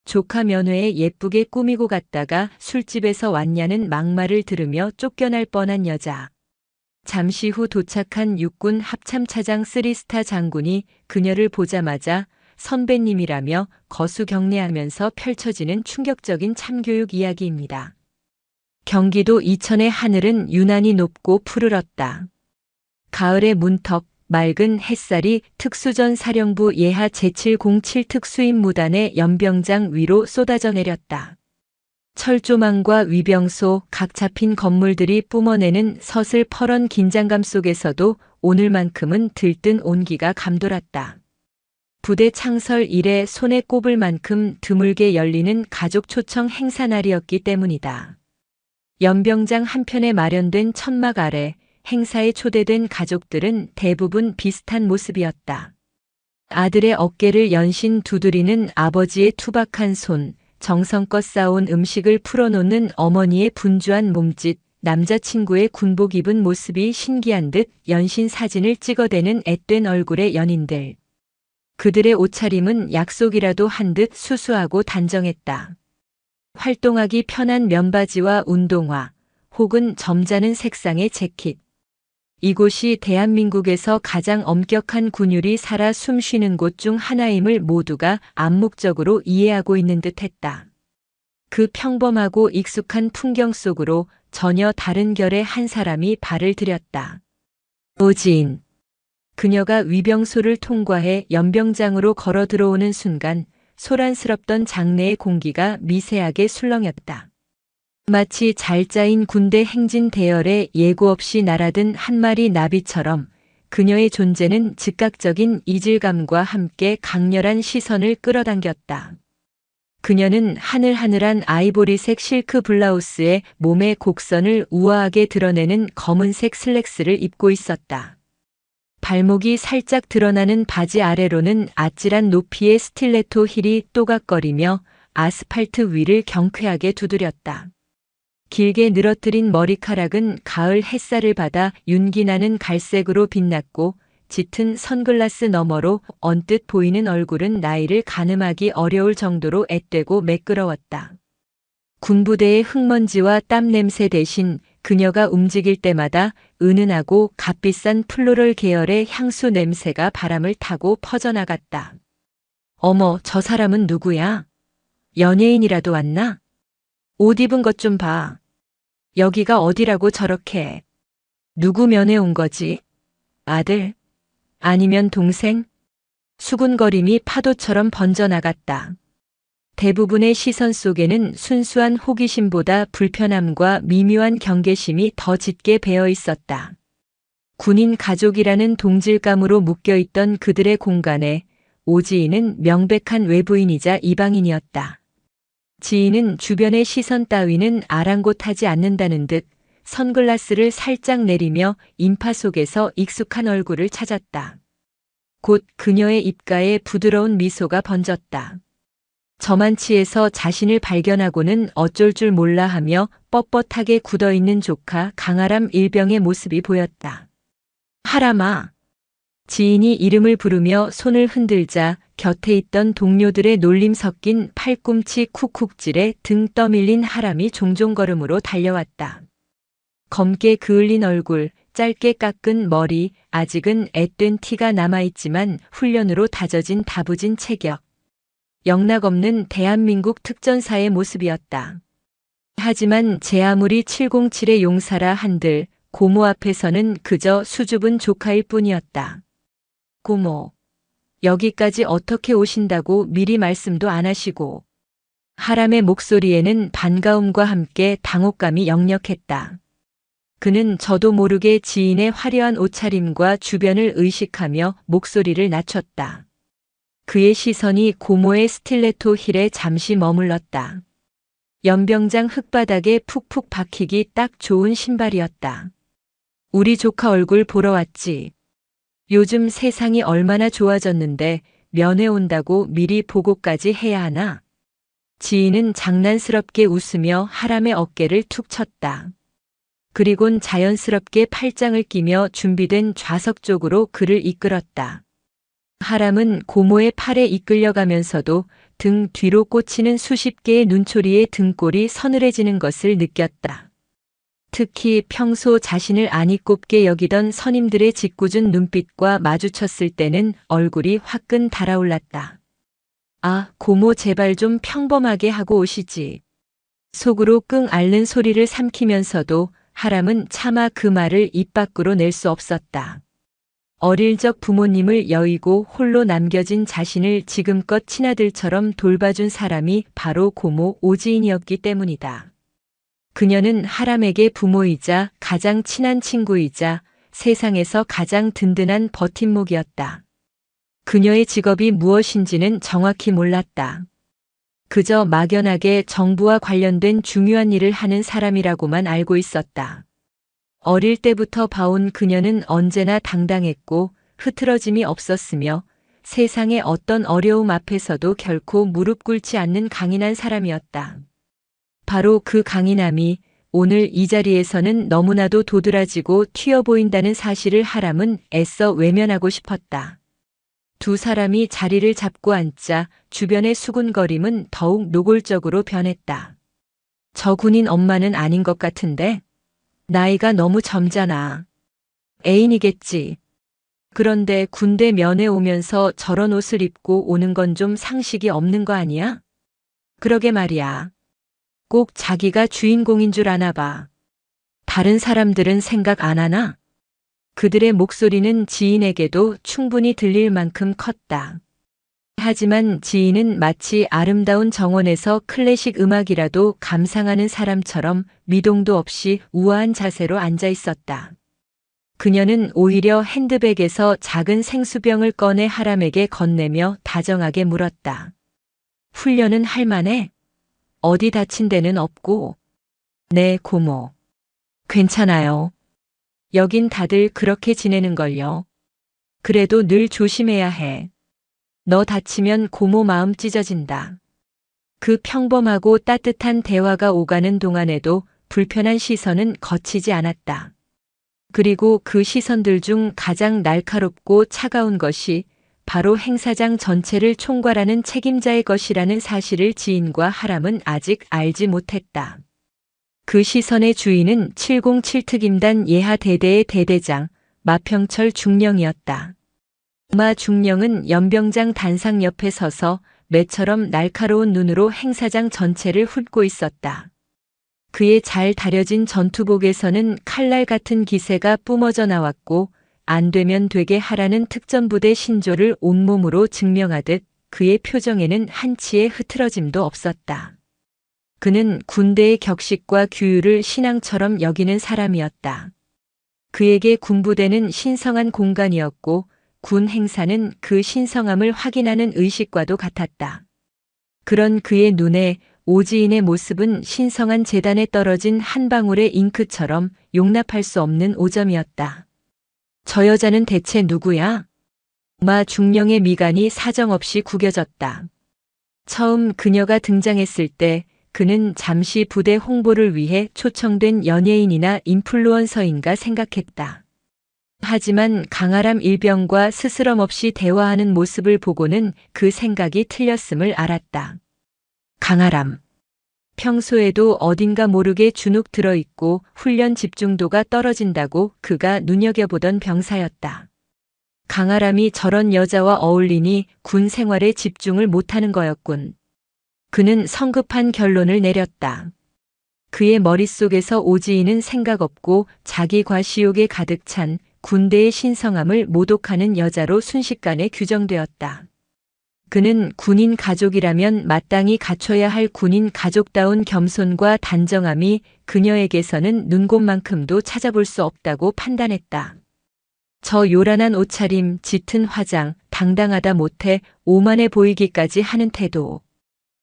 조카 면회에 예쁘게 꾸미고 갔다가 술집에서 왔냐는 막말을 들으며 쫓겨날 뻔한 여자. 잠시 후 도착한 육군 합참차장 3스타 장군이 그녀를 보자마자 선배님이라며 거수 경례하면서 펼쳐지는 충격적인 참교육 이야기입니다. 경기도 이천의 하늘은 유난히 높고 푸르렀다. 가을의 문턱, 맑은 햇살이 특수전 사령부 예하 제707 특수임무단의 연병장 위로 쏟아져 내렸다. 철조망과 위병소, 각 잡힌 건물들이 뿜어내는 서슬퍼런 긴장감 속에서도 오늘만큼은 들뜬 온기가 감돌았다. 부대 창설 이래 손에 꼽을 만큼 드물게 열리는 가족 초청 행사 날이었기 때문이다. 연병장 한편에 마련된 천막 아래 행사에 초대된 가족들은 대부분 비슷한 모습이었다. 아들의 어깨를 연신 두드리는 아버지의 투박한 손, 정성껏 싸온 음식을 풀어놓는 어머니의 분주한 몸짓, 남자친구의 군복 입은 모습이 신기한 듯 연신 사진을 찍어대는 앳된 얼굴의 연인들. 그들의 옷차림은 약속이라도 한 듯 수수하고 단정했다. 활동하기 편한 면바지와 운동화, 혹은 점잖은 색상의 재킷. 이곳이 대한민국에서 가장 엄격한 군율이 살아 숨쉬는 곳 중 하나임을 모두가 암묵적으로 이해하고 있는 듯했다. 그 평범하고 익숙한 풍경 속으로 전혀 다른 결의 한 사람이 발을 들였다. 오지인. 그녀가 위병소를 통과해 연병장으로 걸어 들어오는 순간 소란스럽던 장내의 공기가 미세하게 술렁였다. 마치 잘 짜인 군대 행진 대열에 예고 없이 날아든 한 마리 나비처럼 그녀의 존재는 즉각적인 이질감과 함께 강렬한 시선을 끌어당겼다. 그녀는 하늘하늘한 아이보리색 실크 블라우스에 몸의 곡선을 우아하게 드러내는 검은색 슬랙스를 입고 있었다. 발목이 살짝 드러나는 바지 아래로는 아찔한 높이의 스틸레토 힐이 또각거리며 아스팔트 위를 경쾌하게 두드렸다. 길게 늘어뜨린 머리카락은 가을 햇살을 받아 윤기나는 갈색으로 빛났고 짙은 선글라스 너머로 언뜻 보이는 얼굴은 나이를 가늠하기 어려울 정도로 앳되고 매끄러웠다. 군부대의 흙먼지와 땀 냄새 대신 그녀가 움직일 때마다 은은하고 값비싼 플로럴 계열의 향수 냄새가 바람을 타고 퍼져나갔다. 어머, 저 사람은 누구야? 연예인이라도 왔나? 옷 입은 것 좀 봐. 여기가 어디라고 저렇게. 누구 면회 온 거지? 아들? 아니면 동생? 수군거림이 파도처럼 번져나갔다. 대부분의 시선 속에는 순수한 호기심보다 불편함과 미묘한 경계심이 더 짙게 배어 있었다. 군인 가족이라는 동질감으로 묶여있던 그들의 공간에 오지인은 명백한 외부인이자 이방인이었다. 지인은 주변의 시선 따위는 아랑곳하지 않는다는 듯 선글라스를 살짝 내리며 인파 속에서 익숙한 얼굴을 찾았다. 곧 그녀의 입가에 부드러운 미소가 번졌다. 저만치에서 자신을 발견하고는 어쩔 줄 몰라 하며 뻣뻣하게 굳어있는 조카 강아람 일병의 모습이 보였다. 하람아. 지인이 이름을 부르며 손을 흔들자 곁에 있던 동료들의 놀림 섞인 팔꿈치 쿡쿡질에 등 떠밀린 하람이 종종걸음으로 달려왔다. 검게 그을린 얼굴, 짧게 깎은 머리, 아직은 앳된 티가 남아있지만 훈련으로 다져진 다부진 체격. 영락없는 대한민국 특전사의 모습이었다. 하지만 제 아무리 707의 용사라 한들 고모 앞에서는 그저 수줍은 조카일 뿐이었다. 고모, 여기까지 어떻게 오신다고 미리 말씀도 안 하시고. 하람의 목소리에는 반가움과 함께 당혹감이 역력했다. 그는 저도 모르게 지인의 화려한 옷차림과 주변을 의식하며 목소리를 낮췄다. 그의 시선이 고모의 스틸레토 힐에 잠시 머물렀다. 연병장 흙바닥에 푹푹 박히기 딱 좋은 신발이었다. 우리 조카 얼굴 보러 왔지. 요즘 세상이 얼마나 좋아졌는데 면회 온다고 미리 보고까지 해야 하나? 지인은 장난스럽게 웃으며 하람의 어깨를 툭 쳤다. 그리곤 자연스럽게 팔짱을 끼며 준비된 좌석 쪽으로 그를 이끌었다. 하람은 고모의 팔에 이끌려가면서도 등 뒤로 꽂히는 수십 개의 눈초리의 등골이 서늘해지는 것을 느꼈다. 특히 평소 자신을 안이 꼽게 여기던 선임들의 짓궂은 눈빛과 마주쳤을 때는 얼굴이 화끈 달아올랐다. 아, 고모 제발 좀 평범하게 하고 오시지. 속으로 끙 앓는 소리를 삼키면서도 하람은 차마 그 말을 입 밖으로 낼 수 없었다. 어릴 적 부모님을 여의고 홀로 남겨진 자신을 지금껏 친아들처럼 돌봐준 사람이 바로 고모 오지인이었기 때문이다. 그녀는 하람에게 부모이자 가장 친한 친구이자 세상에서 가장 든든한 버팀목이었다. 그녀의 직업이 무엇인지는 정확히 몰랐다. 그저 막연하게 정부와 관련된 중요한 일을 하는 사람이라고만 알고 있었다. 어릴 때부터 봐온 그녀는 언제나 당당했고 흐트러짐이 없었으며 세상의 어떤 어려움 앞에서도 결코 무릎 꿇지 않는 강인한 사람이었다. 바로 그 강인함이 오늘 이 자리에서는 너무나도 도드라지고 튀어 보인다는 사실을 하람은 애써 외면하고 싶었다. 두 사람이 자리를 잡고 앉자 주변의 수군거림은 더욱 노골적으로 변했다. 저 군인 엄마는 아닌 것 같은데? 나이가 너무 젊잖아. 애인이겠지. 그런데 군대 면회 오면서 저런 옷을 입고 오는 건 좀 상식이 없는 거 아니야? 그러게 말이야. 꼭 자기가 주인공인 줄 아나 봐. 다른 사람들은 생각 안 하나? 그들의 목소리는 지인에게도 충분히 들릴 만큼 컸다. 하지만 지인은 마치 아름다운 정원에서 클래식 음악이라도 감상하는 사람처럼 미동도 없이 우아한 자세로 앉아 있었다. 그녀는 오히려 핸드백에서 작은 생수병을 꺼내 하람에게 건네며 다정하게 물었다. 훈련은 할 만해? 어디 다친 데는 없고? 네, 고모. 괜찮아요. 여긴 다들 그렇게 지내는걸요. 그래도 늘 조심해야 해. 너 다치면 고모 마음 찢어진다. 그 평범하고 따뜻한 대화가 오가는 동안에도 불편한 시선은 거치지 않았다. 그리고 그 시선들 중 가장 날카롭고 차가운 것이 바로 행사장 전체를 총괄하는 책임자의 것이라는 사실을 지인과 하람은 아직 알지 못했다. 그 시선의 주인은 707특임단 예하 대대의 대대장 마평철 중령이었다. 마 중령은 연병장 단상 옆에 서서 매처럼 날카로운 눈으로 행사장 전체를 훑고 있었다. 그의 잘 다려진 전투복에서는 칼날 같은 기세가 뿜어져 나왔고 안 되면 되게 하라는 특전부대 신조를 온몸으로 증명하듯 그의 표정에는 한치의 흐트러짐도 없었다. 그는 군대의 격식과 규율을 신앙처럼 여기는 사람이었다. 그에게 군부대는 신성한 공간이었고 군 행사는 그 신성함을 확인하는 의식과도 같았다. 그런 그의 눈에 오지인의 모습은 신성한 재단에 떨어진 한 방울의 잉크처럼 용납할 수 없는 오점이었다. 저 여자는 대체 누구야? 마 중령의 미간이 사정없이 구겨졌다. 처음 그녀가 등장했을 때 그는 잠시 부대 홍보를 위해 초청된 연예인이나 인플루언서인가 생각했다. 하지만 강아람 일병과 스스럼 없이 대화하는 모습을 보고는 그 생각이 틀렸음을 알았다. 강아람. 평소에도 어딘가 모르게 주눅 들어있고 훈련 집중도가 떨어진다고 그가 눈여겨보던 병사였다. 강아람이 저런 여자와 어울리니 군 생활에 집중을 못하는 거였군. 그는 성급한 결론을 내렸다. 그의 머릿속에서 오지인은 생각 없고 자기 과시욕에 가득 찬 군대의 신성함을 모독하는 여자로 순식간에 규정되었다. 그는 군인 가족이라면 마땅히 갖춰야 할 군인 가족다운 겸손과 단정함이 그녀에게서는 눈곱만큼도 찾아볼 수 없다고 판단했다. 저 요란한 옷차림, 짙은 화장, 당당하다 못해 오만해 보이기까지 하는 태도.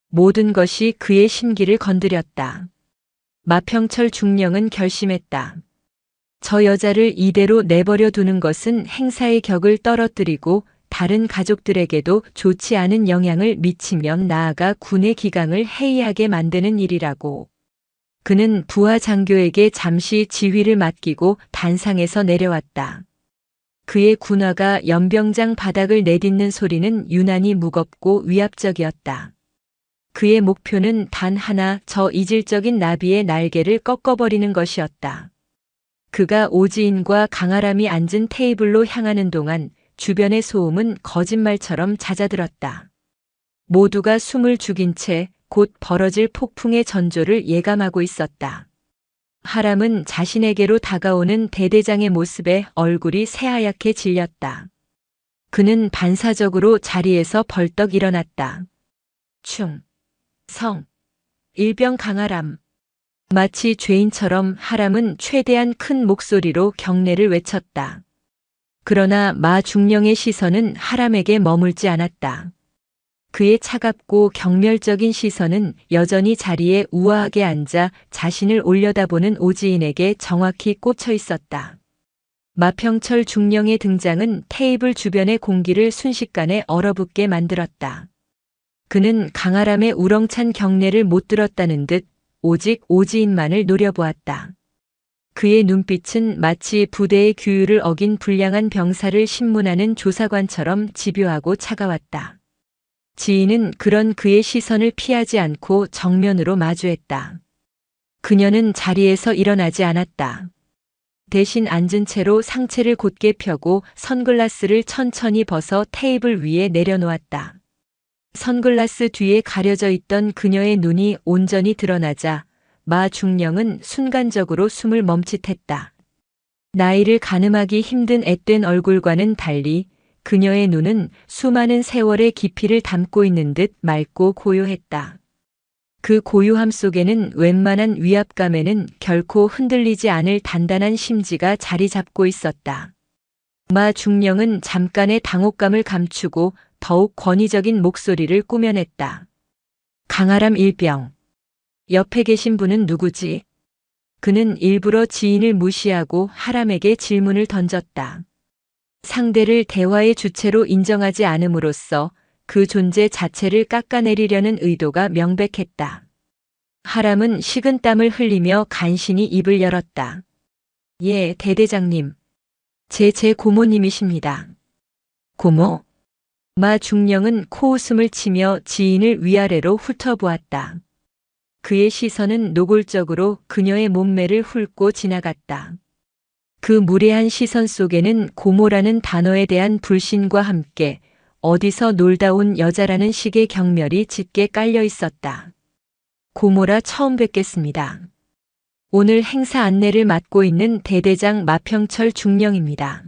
모든 것이 그의 심기를 건드렸다. 마평철 중령은 결심했다. 저 여자를 이대로 내버려 두는 것은 행사의 격을 떨어뜨리고 다른 가족들에게도 좋지 않은 영향을 미치면 나아가 군의 기강을 해이하게 만드는 일이라고. 그는 부하 장교에게 잠시 지휘를 맡기고 단상에서 내려왔다. 그의 군화가 연병장 바닥을 내딛는 소리는 유난히 무겁고 위압적이었다. 그의 목표는 단 하나, 저 이질적인 나비의 날개를 꺾어버리는 것이었다. 그가 오지인과 강아람이 앉은 테이블로 향하는 동안 주변의 소음은 거짓말처럼 잦아들었다. 모두가 숨을 죽인 채 곧 벌어질 폭풍의 전조를 예감하고 있었다. 하람은 자신에게로 다가오는 대대장의 모습에 얼굴이 새하얗게 질렸다. 그는 반사적으로 자리에서 벌떡 일어났다. 충, 성, 일병 강아람. 마치 죄인처럼 하람은 최대한 큰 목소리로 경례를 외쳤다. 그러나 마 중령의 시선은 하람에게 머물지 않았다. 그의 차갑고 경멸적인 시선은 여전히 자리에 우아하게 앉아 자신을 올려다보는 오지인에게 정확히 꽂혀 있었다. 마평철 중령의 등장은 테이블 주변의 공기를 순식간에 얼어붙게 만들었다. 그는 강아람의 우렁찬 경례를 못 들었다는 듯 오직 오지인만을 노려보았다. 그의 눈빛은 마치 부대의 규율을 어긴 불량한 병사를 신문하는 조사관처럼 집요하고 차가웠다. 지인은 그런 그의 시선을 피하지 않고 정면으로 마주했다. 그녀는 자리에서 일어나지 않았다. 대신 앉은 채로 상체를 곧게 펴고 선글라스를 천천히 벗어 테이블 위에 내려놓았다. 선글라스 뒤에 가려져 있던 그녀의 눈이 온전히 드러나자 마 중령은 순간적으로 숨을 멈칫했다. 나이를 가늠하기 힘든 앳된 얼굴과는 달리 그녀의 눈은 수많은 세월의 깊이를 담고 있는 듯 맑고 고요했다. 그 고요함 속에는 웬만한 위압감에는 결코 흔들리지 않을 단단한 심지가 자리 잡고 있었다. 마 중령은 잠깐의 당혹감을 감추고 더욱 권위적인 목소리를 꾸며냈다. 강아람 일병. 옆에 계신 분은 누구지? 그는 일부러 지인을 무시하고 하람에게 질문을 던졌다. 상대를 대화의 주체로 인정하지 않음으로써 그 존재 자체를 깎아내리려는 의도가 명백했다. 하람은 식은땀을 흘리며 간신히 입을 열었다. 예, 대대장님. 제 고모님이십니다. 고모? 마 중령은 코웃음을 치며 지인을 위아래로 훑어보았다. 그의 시선은 노골적으로 그녀의 몸매를 훑고 지나갔다. 그 무례한 시선 속에는 고모라는 단어에 대한 불신과 함께 어디서 놀다 온 여자라는 식의 경멸이 짙게 깔려 있었다. 고모라 처음 뵙겠습니다. 오늘 행사 안내를 맡고 있는 대대장 마평철 중령입니다.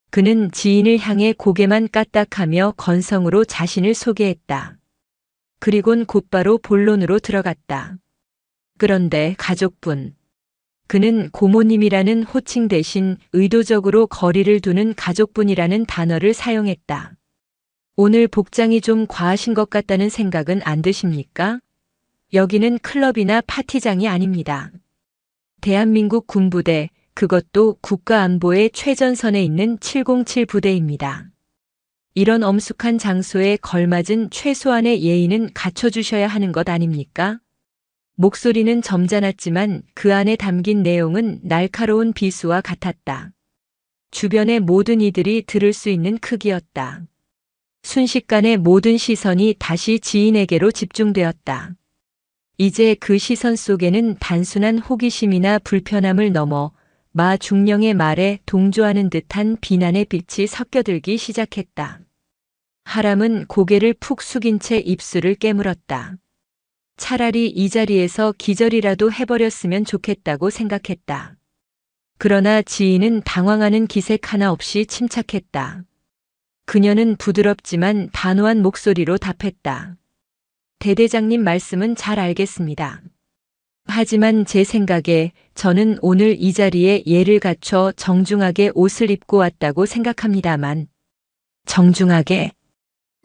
그는 지인을 향해 고개만 까딱하며 건성으로 자신을 소개했다. 그리곤 곧바로 본론으로 들어갔다. 그런데 가족분. 그는 고모님이라는 호칭 대신 의도적으로 거리를 두는 가족분이라는 단어를 사용했다. 오늘 복장이 좀 과하신 것 같다는 생각은 안 드십니까? 여기는 클럽이나 파티장이 아닙니다. 대한민국 군부대, 그것도 국가안보의 최전선에 있는 707 부대입니다. 이런 엄숙한 장소에 걸맞은 최소한의 예의는 갖춰주셔야 하는 것 아닙니까? 목소리는 점잖았지만 그 안에 담긴 내용은 날카로운 비수와 같았다. 주변의 모든 이들이 들을 수 있는 크기였다. 순식간에 모든 시선이 다시 지인에게로 집중되었다. 이제 그 시선 속에는 단순한 호기심이나 불편함을 넘어 마 중령의 말에 동조하는 듯한 비난의 빛이 섞여들기 시작했다. 하람은 고개를 푹 숙인 채 입술을 깨물었다. 차라리 이 자리에서 기절이라도 해버렸으면 좋겠다고 생각했다. 그러나 지인은 당황하는 기색 하나 없이 침착했다. 그녀는 부드럽지만 단호한 목소리로 답했다. 대대장님 말씀은 잘 알겠습니다. 하지만 제 생각에 저는 오늘 이 자리에 예를 갖춰 정중하게 옷을 입고 왔다고 생각합니다만. 정중하게?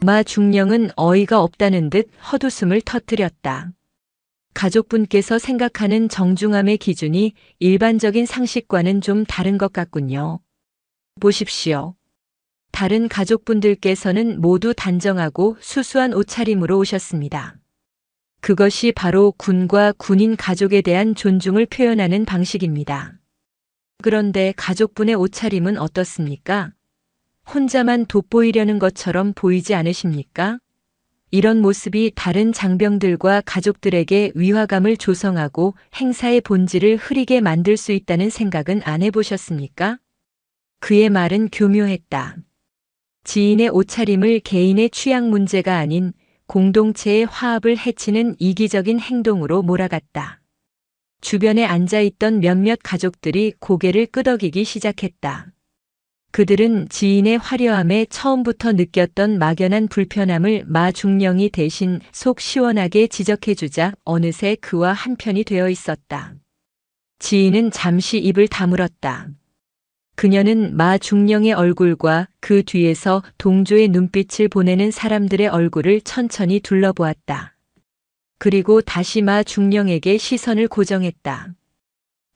마 중령은 어이가 없다는 듯 헛웃음을 터뜨렸다. 가족분께서 생각하는 정중함의 기준이 일반적인 상식과는 좀 다른 것 같군요. 보십시오. 다른 가족분들께서는 모두 단정하고 수수한 옷차림으로 오셨습니다. 그것이 바로 군과 군인 가족에 대한 존중을 표현하는 방식입니다. 그런데 가족분의 옷차림은 어떻습니까? 혼자만 돋보이려는 것처럼 보이지 않으십니까? 이런 모습이 다른 장병들과 가족들에게 위화감을 조성하고 행사의 본질을 흐리게 만들 수 있다는 생각은 안 해보셨습니까? 그의 말은 교묘했다. 지인의 옷차림을 개인의 취향 문제가 아닌 공동체의 화합을 해치는 이기적인 행동으로 몰아갔다. 주변에 앉아있던 몇몇 가족들이 고개를 끄덕이기 시작했다. 그들은 지인의 화려함에 처음부터 느꼈던 막연한 불편함을 마 중령이 대신 속 시원하게 지적해주자 어느새 그와 한편이 되어 있었다. 지인은 잠시 입을 다물었다. 그녀는 마 중령의 얼굴과 그 뒤에서 동조의 눈빛을 보내는 사람들의 얼굴을 천천히 둘러보았다. 그리고 다시 마 중령에게 시선을 고정했다.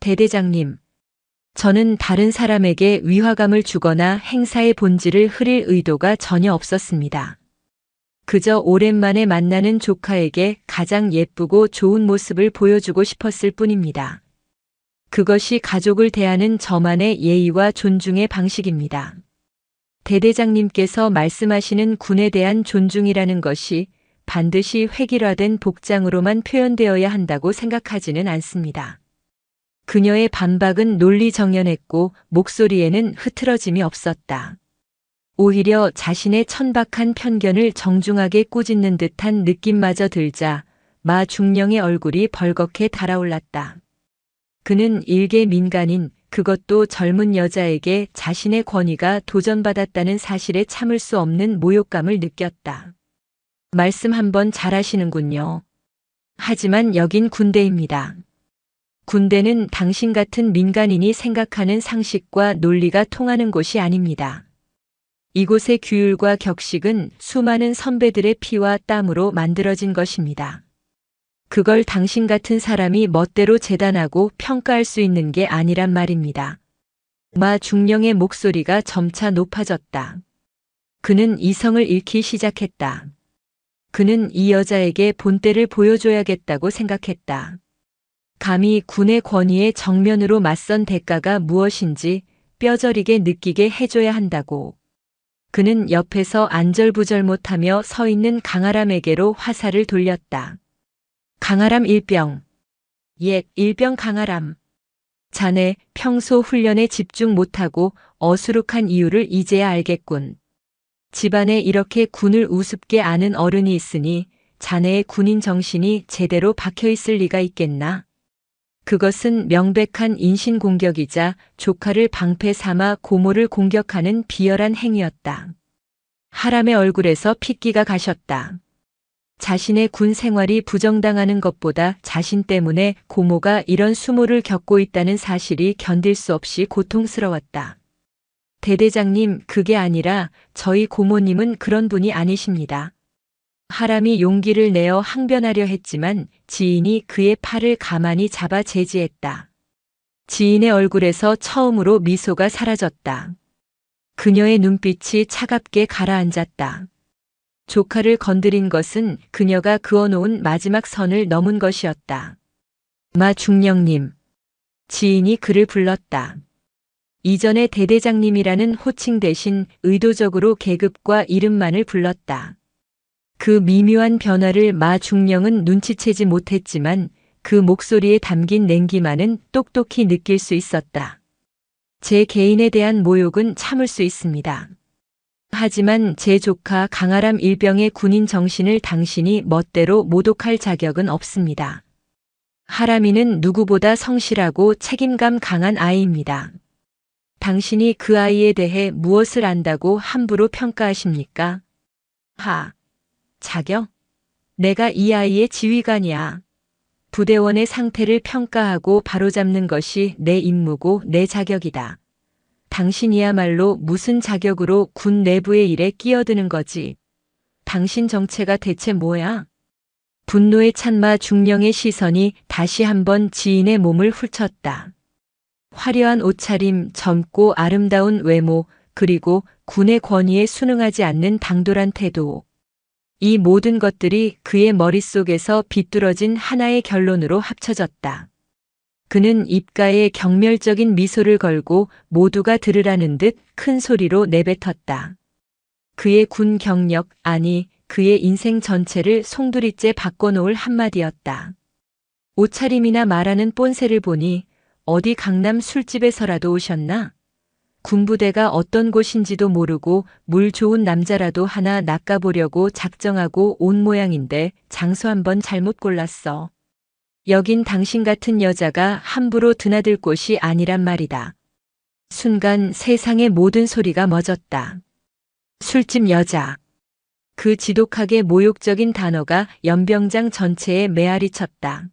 대대장님, 저는 다른 사람에게 위화감을 주거나 행사의 본질을 흐릴 의도가 전혀 없었습니다. 그저 오랜만에 만나는 조카에게 가장 예쁘고 좋은 모습을 보여주고 싶었을 뿐입니다. 그것이 가족을 대하는 저만의 예의와 존중의 방식입니다. 대대장님께서 말씀하시는 군에 대한 존중이라는 것이 반드시 획일화된 복장으로만 표현되어야 한다고 생각하지는 않습니다. 그녀의 반박은 논리정연했고 목소리에는 흐트러짐이 없었다. 오히려 자신의 천박한 편견을 정중하게 꾸짖는 듯한 느낌마저 들자 마 중령의 얼굴이 벌겋게 달아올랐다. 그는 일개 민간인, 그것도 젊은 여자에게 자신의 권위가 도전받았다는 사실에 참을 수 없는 모욕감을 느꼈다. 말씀 한번 잘하시는군요. 하지만 여긴 군대입니다. 군대는 당신 같은 민간인이 생각하는 상식과 논리가 통하는 곳이 아닙니다. 이곳의 규율과 격식은 수많은 선배들의 피와 땀으로 만들어진 것입니다. 그걸 당신 같은 사람이 멋대로 재단하고 평가할 수 있는 게 아니란 말입니다. 마 중령의 목소리가 점차 높아졌다. 그는 이성을 잃기 시작했다. 그는 이 여자에게 본때를 보여줘야겠다고 생각했다. 감히 군의 권위에 정면으로 맞선 대가가 무엇인지 뼈저리게 느끼게 해줘야 한다고. 그는 옆에서 안절부절 못하며 서 있는 강아람에게로 화살을 돌렸다. 강아람 일병. 옛 일병 강아람. 자네 평소 훈련에 집중 못하고 어수룩한 이유를 이제야 알겠군. 집안에 이렇게 군을 우습게 아는 어른이 있으니 자네의 군인 정신이 제대로 박혀있을 리가 있겠나? 그것은 명백한 인신공격이자 조카를 방패 삼아 고모를 공격하는 비열한 행위였다. 하람의 얼굴에서 핏기가 가셨다. 자신의 군 생활이 부정당하는 것보다 자신 때문에 고모가 이런 수모를 겪고 있다는 사실이 견딜 수 없이 고통스러웠다. 대대장님, 그게 아니라 저희 고모님은 그런 분이 아니십니다. 하람이 용기를 내어 항변하려 했지만 지인이 그의 팔을 가만히 잡아 제지했다. 지인의 얼굴에서 처음으로 미소가 사라졌다. 그녀의 눈빛이 차갑게 가라앉았다. 조카를 건드린 것은 그녀가 그어놓은 마지막 선을 넘은 것이었다. 마 중령님. 지인이 그를 불렀다. 이전의 대대장님이라는 호칭 대신 의도적으로 계급과 이름만을 불렀다. 그 미묘한 변화를 마 중령은 눈치채지 못했지만 그 목소리에 담긴 냉기만은 똑똑히 느낄 수 있었다. 제 개인에 대한 모욕은 참을 수 있습니다. 하지만 제 조카 강아람 일병의 군인 정신을 당신이 멋대로 모독할 자격은 없습니다. 하람이는 누구보다 성실하고 책임감 강한 아이입니다. 당신이 그 아이에 대해 무엇을 안다고 함부로 평가하십니까? 자격? 내가 이 아이의 지휘관이야. 부대원의 상태를 평가하고 바로잡는 것이 내 임무고 내 자격이다. 당신이야말로 무슨 자격으로 군 내부의 일에 끼어드는 거지? 당신 정체가 대체 뭐야? 분노에 찬 마 중령의 시선이 다시 한번 지인의 몸을 훑었다. 화려한 옷차림, 젊고 아름다운 외모, 그리고 군의 권위에 순응하지 않는 당돌한 태도. 이 모든 것들이 그의 머릿속에서 비뚤어진 하나의 결론으로 합쳐졌다. 그는 입가에 경멸적인 미소를 걸고 모두가 들으라는 듯 큰 소리로 내뱉었다. 그의 군 경력, 아니 그의 인생 전체를 송두리째 바꿔놓을 한마디였다. 옷차림이나 말하는 뽐새를 보니 어디 강남 술집에서라도 오셨나? 군부대가 어떤 곳인지도 모르고 물 좋은 남자라도 하나 낚아보려고 작정하고 온 모양인데 장소 한번 잘못 골랐어. 여긴 당신 같은 여자가 함부로 드나들 곳이 아니란 말이다. 순간 세상의 모든 소리가 멎었다. 술집 여자. 그 지독하게 모욕적인 단어가 연병장 전체에 메아리 쳤다.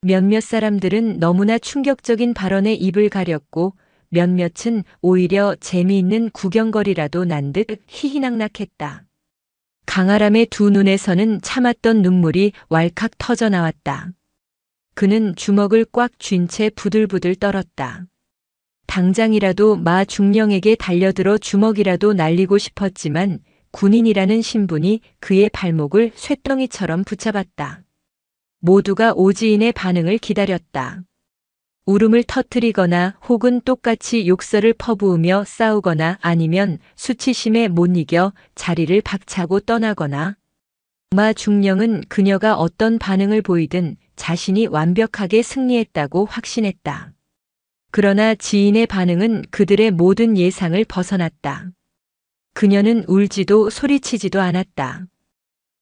몇몇 사람들은 너무나 충격적인 발언에 입을 가렸고 몇몇은 오히려 재미있는 구경거리라도 난 듯 희희낙낙했다. 강아람의 두 눈에서는 참았던 눈물이 왈칵 터져 나왔다. 그는 주먹을 꽉 쥔 채 부들부들 떨었다. 당장이라도 마 중령에게 달려들어 주먹이라도 날리고 싶었지만 군인이라는 신분이 그의 발목을 쇳덩이처럼 붙잡았다. 모두가 오지인의 반응을 기다렸다. 울음을 터뜨리거나 혹은 똑같이 욕설을 퍼부으며 싸우거나 아니면 수치심에 못 이겨 자리를 박차고 떠나거나 마 중령은 그녀가 어떤 반응을 보이든 자신이 완벽하게 승리했다고 확신했다. 그러나 지인의 반응은 그들의 모든 예상을 벗어났다. 그녀는 울지도 소리치지도 않았다.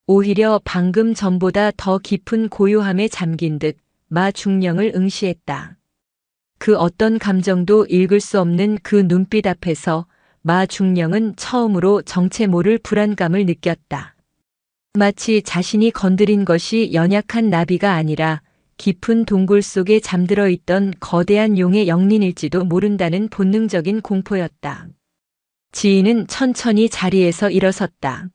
오히려 방금 전보다 더 깊은 고요함에 잠긴 듯 마 중령을 응시했다. 그 어떤 감정도 읽을 수 없는 그 눈빛 앞에서 마 중령은 처음으로 정체 모를 불안감을 느꼈다. 마치 자신이 건드린 것이 연약한 나비가 아니라 깊은 동굴 속에 잠들어 있던 거대한 용의 영린일지도 모른다는 본능적인 공포였다. 지인은 천천히 자리에서 일어섰다.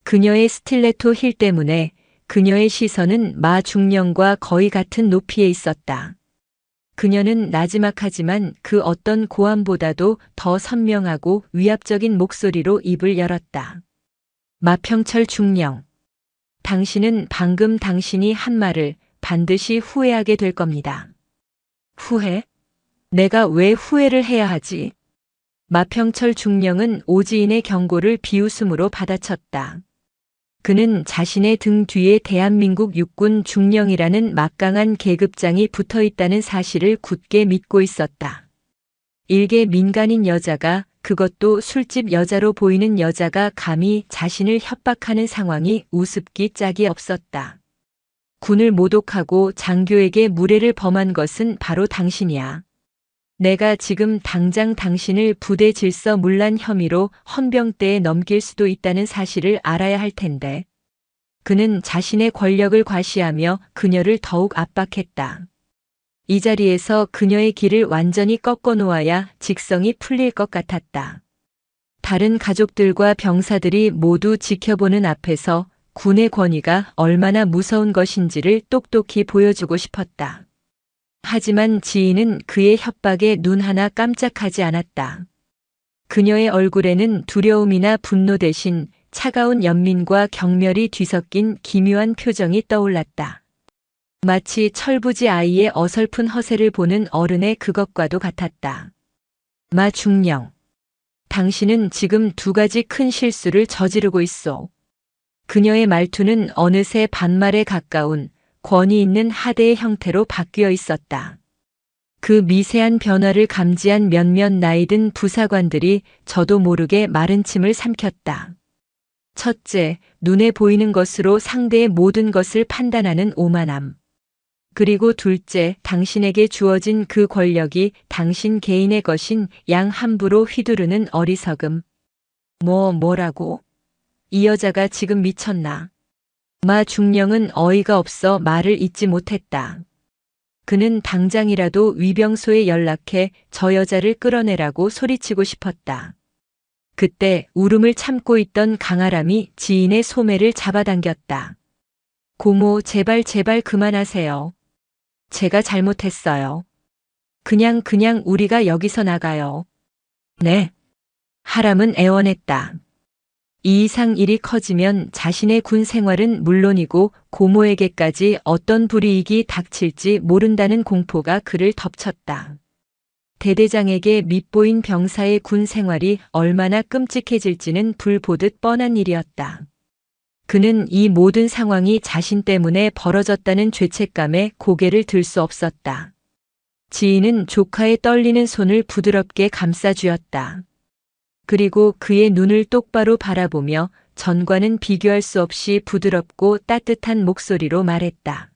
그녀의 스틸레토 힐 때문에 그녀의 시선은 마 중령과 거의 같은 높이에 있었다. 그녀는 나지막하지만 그 어떤 고함보다도 더 선명하고 위압적인 목소리로 입을 열었다. 마평철 중령. 당신은 방금 당신이 한 말을 반드시 후회하게 될 겁니다. 후회? 내가 왜 후회를 해야 하지? 마평철 중령은 오지인의 경고를 비웃음으로 받아쳤다. 그는 자신의 등 뒤에 대한민국 육군 중령이라는 막강한 계급장이 붙어 있다는 사실을 굳게 믿고 있었다. 일개 민간인 여자가, 그것도 술집 여자로 보이는 여자가 감히 자신을 협박하는 상황이 우습기 짝이 없었다. 군을 모독하고 장교에게 무례를 범한 것은 바로 당신이야. 내가 지금 당장 당신을 부대 질서 문란 혐의로 헌병대에 넘길 수도 있다는 사실을 알아야 할 텐데. 그는 자신의 권력을 과시하며 그녀를 더욱 압박했다. 이 자리에서 그녀의 길을 완전히 꺾어 놓아야 직성이 풀릴 것 같았다. 다른 가족들과 병사들이 모두 지켜보는 앞에서 군의 권위가 얼마나 무서운 것인지를 똑똑히 보여주고 싶었다. 하지만 지인은 그의 협박에 눈 하나 깜짝하지 않았다. 그녀의 얼굴에는 두려움이나 분노 대신 차가운 연민과 경멸이 뒤섞인 기묘한 표정이 떠올랐다. 마치 철부지 아이의 어설픈 허세를 보는 어른의 그것과도 같았다. 마 중령. 당신은 지금 두 가지 큰 실수를 저지르고 있소. 그녀의 말투는 어느새 반말에 가까운 권위 있는 하대의 형태로 바뀌어 있었다. 그 미세한 변화를 감지한 몇몇 나이든 부사관들이 저도 모르게 마른 침을 삼켰다. 첫째, 눈에 보이는 것으로 상대의 모든 것을 판단하는 오만함. 그리고 둘째, 당신에게 주어진 그 권력이 당신 개인의 것인 양 함부로 휘두르는 어리석음. 뭐라고? 이 여자가 지금 미쳤나? 마 중령은 어이가 없어 말을 잇지 못했다. 그는 당장이라도 위병소에 연락해 저 여자를 끌어내라고 소리치고 싶었다. 그때 울음을 참고 있던 강아람이 지인의 소매를 잡아당겼다. 고모, 제발 그만하세요. 제가 잘못했어요. 그냥 우리가 여기서 나가요. 네. 하람은 애원했다. 이 이상 일이 커지면 자신의 군 생활은 물론이고 고모에게까지 어떤 불이익이 닥칠지 모른다는 공포가 그를 덮쳤다. 대대장에게 밉보인 병사의 군 생활이 얼마나 끔찍해질지는 불 보듯 뻔한 일이었다. 그는 이 모든 상황이 자신 때문에 벌어졌다는 죄책감에 고개를 들 수 없었다. 지인은 조카의 떨리는 손을 부드럽게 감싸 주었다. 그리고 그의 눈을 똑바로 바라보며 전과는 비교할 수 없이 부드럽고 따뜻한 목소리로 말했다.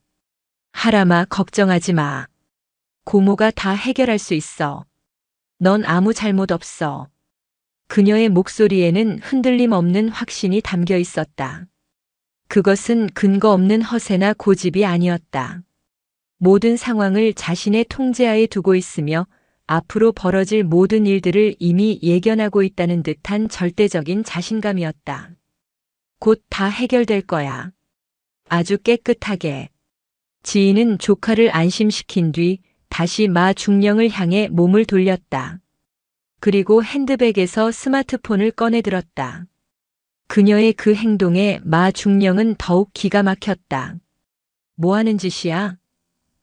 하람아, 걱정하지 마. 고모가 다 해결할 수 있어. 넌 아무 잘못 없어. 그녀의 목소리에는 흔들림 없는 확신이 담겨 있었다. 그것은 근거 없는 허세나 고집이 아니었다. 모든 상황을 자신의 통제하에 두고 있으며 앞으로 벌어질 모든 일들을 이미 예견하고 있다는 듯한 절대적인 자신감이었다. 곧 다 해결될 거야. 아주 깨끗하게. 지인은 조카를 안심시킨 뒤 다시 마 중령을 향해 몸을 돌렸다. 그리고 핸드백에서 스마트폰을 꺼내 들었다. 그녀의 그 행동에 마 중령은 더욱 기가 막혔다. 뭐 하는 짓이야?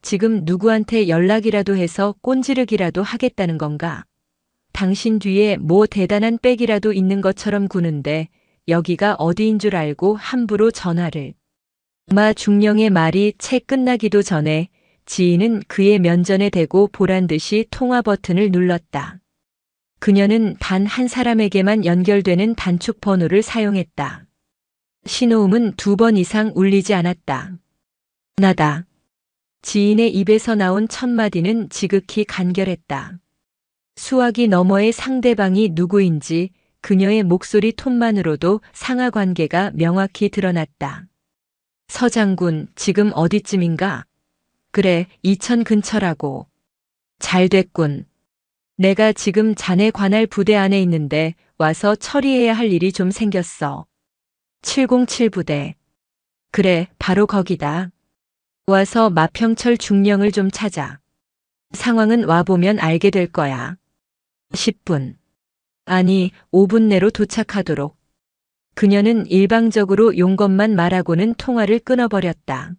지금 누구한테 연락이라도 해서 꼰지르기라도 하겠다는 건가? 당신 뒤에 뭐 대단한 백이라도 있는 것처럼 구는데 여기가 어디인 줄 알고 함부로 전화를. 마 중령의 말이 채 끝나기도 전에 지인은 그의 면전에 대고 보란 듯이 통화 버튼을 눌렀다. 그녀는 단 한 사람에게만 연결되는 단축 번호를 사용했다. 신호음은 2번 이상 울리지 않았다. 나다. 지인의 입에서 나온 첫 마디는 지극히 간결했다. 수화기 너머의 상대방이 누구인지 그녀의 목소리 톤만으로도 상하 관계가 명확히 드러났다. 서 장군, 지금 어디쯤인가? 그래, 이천 근처라고. 잘 됐군. 내가 지금 자네 관할 부대 안에 있는데 와서 처리해야 할 일이 좀 생겼어. 707 부대. 그래, 바로 거기다. 와서 마평철 중령을 좀 찾아. 상황은 와보면 알게 될 거야. 10분. 아니, 5분 내로 도착하도록. 그녀는 일방적으로 용건만 말하고는 통화를 끊어버렸다.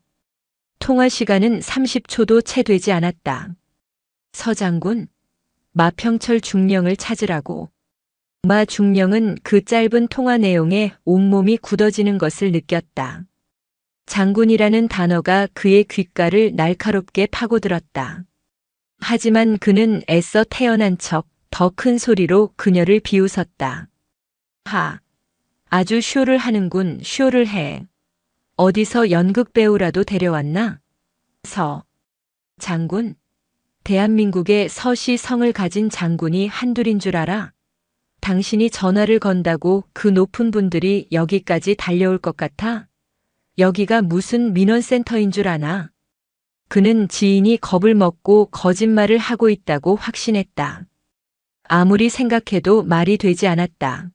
통화 시간은 30초도 채 되지 않았다. 서 장군, 마평철 중령을 찾으라고. 마 중령은 그 짧은 통화 내용에 온몸이 굳어지는 것을 느꼈다. 장군이라는 단어가 그의 귓가를 날카롭게 파고들었다. 하지만 그는 애써 태어난 척 더 큰 소리로 그녀를 비웃었다. 하, 아주 쇼를 하는군. 쇼를 해. 어디서 연극 배우라도 데려왔나? 서 장군? 대한민국의 서시 성을 가진 장군이 한둘인 줄 알아? 당신이 전화를 건다고 그 높은 분들이 여기까지 달려올 것 같아? 여기가 무슨 민원센터인 줄 아나? 그는 지인이 겁을 먹고 거짓말을 하고 있다고 확신했다. 아무리 생각해도 말이 되지 않았다.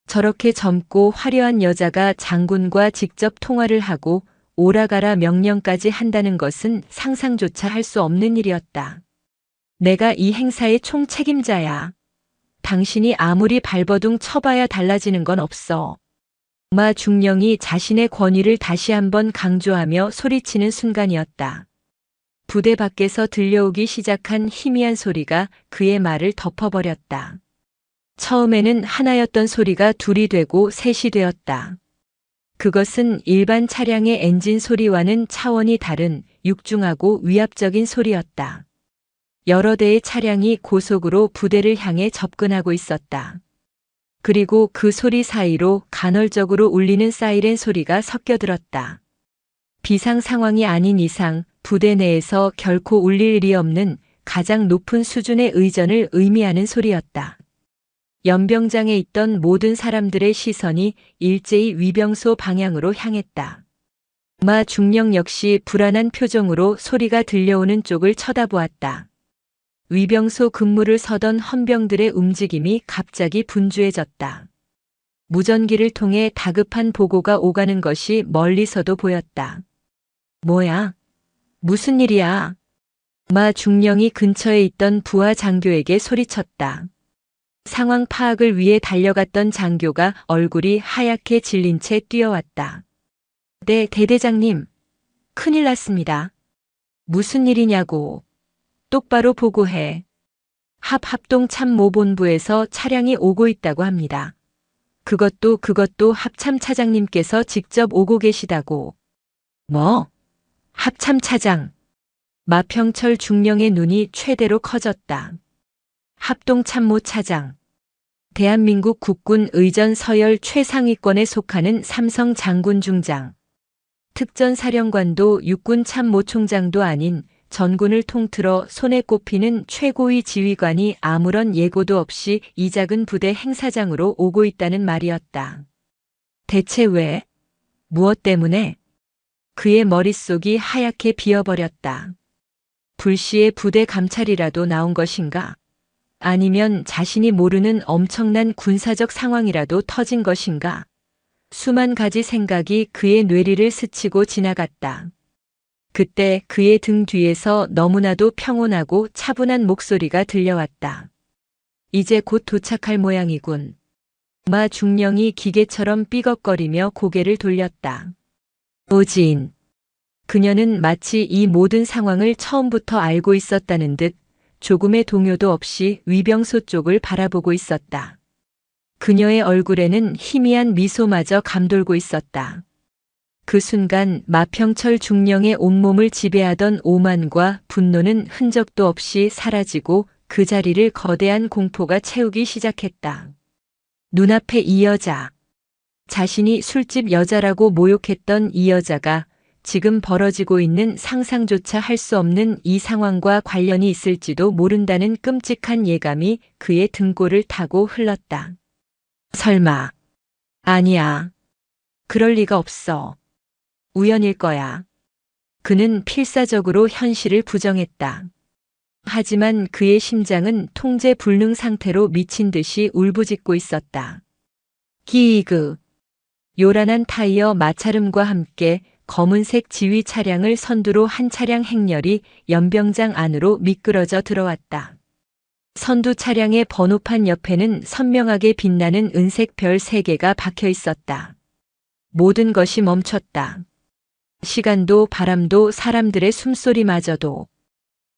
저렇게 젊고 화려한 여자가 장군과 직접 통화를 하고 오라가라 명령까지 한다는 것은 상상조차 할 수 없는 일이었다. 내가 이 행사의 총책임자야. 당신이 아무리 발버둥 쳐봐야 달라지는 건 없어. 마 중령이 자신의 권위를 다시 한번 강조하며 소리치는 순간이었다. 부대 밖에서 들려오기 시작한 희미한 소리가 그의 말을 덮어버렸다. 처음에는 하나였던 소리가 둘이 되고 셋이 되었다. 그것은 일반 차량의 엔진 소리와는 차원이 다른 육중하고 위압적인 소리였다. 여러 대의 차량이 고속으로 부대를 향해 접근하고 있었다. 그리고 그 소리 사이로 간헐적으로 울리는 사이렌 소리가 섞여들었다. 비상 상황이 아닌 이상 부대 내에서 결코 울릴 일이 없는 가장 높은 수준의 의전을 의미하는 소리였다. 연병장에 있던 모든 사람들의 시선이 일제히 위병소 방향으로 향했다. 마 중령 역시 불안한 표정으로 소리가 들려오는 쪽을 쳐다보았다. 위병소 근무를 서던 헌병들의 움직임이 갑자기 분주해졌다. 무전기를 통해 다급한 보고가 오가는 것이 멀리서도 보였다. 뭐야? 무슨 일이야? 마 중령이 근처에 있던 부하 장교에게 소리쳤다. 상황 파악을 위해 달려갔던 장교가 얼굴이 하얗게 질린 채 뛰어왔다. 네, 대대장님. 큰일 났습니다. 무슨 일이냐고. 똑바로 보고해. 합동참모본부에서 차량이 오고 있다고 합니다. 그것도 합참 차장님께서 직접 오고 계시다고. 뭐? 합참 차장. 마평철 중령의 눈이 최대로 커졌다. 합동참모 차장. 대한민국 국군 의전 서열 최상위권에 속하는 삼성 장군 중장. 특전사령관도 육군 참모총장도 아닌 전군을 통틀어 손에 꼽히는 최고위 지휘관이 아무런 예고도 없이 이 작은 부대 행사장으로 오고 있다는 말이었다. 대체 왜? 무엇 때문에? 그의 머릿속이 하얗게 비어버렸다. 불시에 부대 감찰이라도 나온 것인가? 아니면 자신이 모르는 엄청난 군사적 상황이라도 터진 것인가? 수만 가지 생각이 그의 뇌리를 스치고 지나갔다. 그때 그의 등 뒤에서 너무나도 평온하고 차분한 목소리가 들려왔다. 이제 곧 도착할 모양이군. 마 중령이 기계처럼 삐걱거리며 고개를 돌렸다. 오지인. 그녀는 마치 이 모든 상황을 처음부터 알고 있었다는 듯 조금의 동요도 없이 위병소 쪽을 바라보고 있었다. 그녀의 얼굴에는 희미한 미소마저 감돌고 있었다. 그 순간 마평철 중령의 온몸을 지배하던 오만과 분노는 흔적도 없이 사라지고 그 자리를 거대한 공포가 채우기 시작했다. 눈앞에 이 여자. 자신이 술집 여자라고 모욕했던 이 여자가 지금 벌어지고 있는 상상조차 할 수 없는 이 상황과 관련이 있을지도 모른다는 끔찍한 예감이 그의 등골을 타고 흘렀다. 설마. 아니야. 그럴 리가 없어. 우연일 거야. 그는 필사적으로 현실을 부정했다. 하지만 그의 심장은 통제 불능 상태로 미친 듯이 울부짖고 있었다. 기이그. 요란한 타이어 마찰음과 함께 검은색 지휘 차량을 선두로 한 차량 행렬이 연병장 안으로 미끄러져 들어왔다. 선두 차량의 번호판 옆에는 선명하게 빛나는 은색 별 3개가 박혀 있었다. 모든 것이 멈췄다. 시간도 바람도 사람들의 숨소리마저도.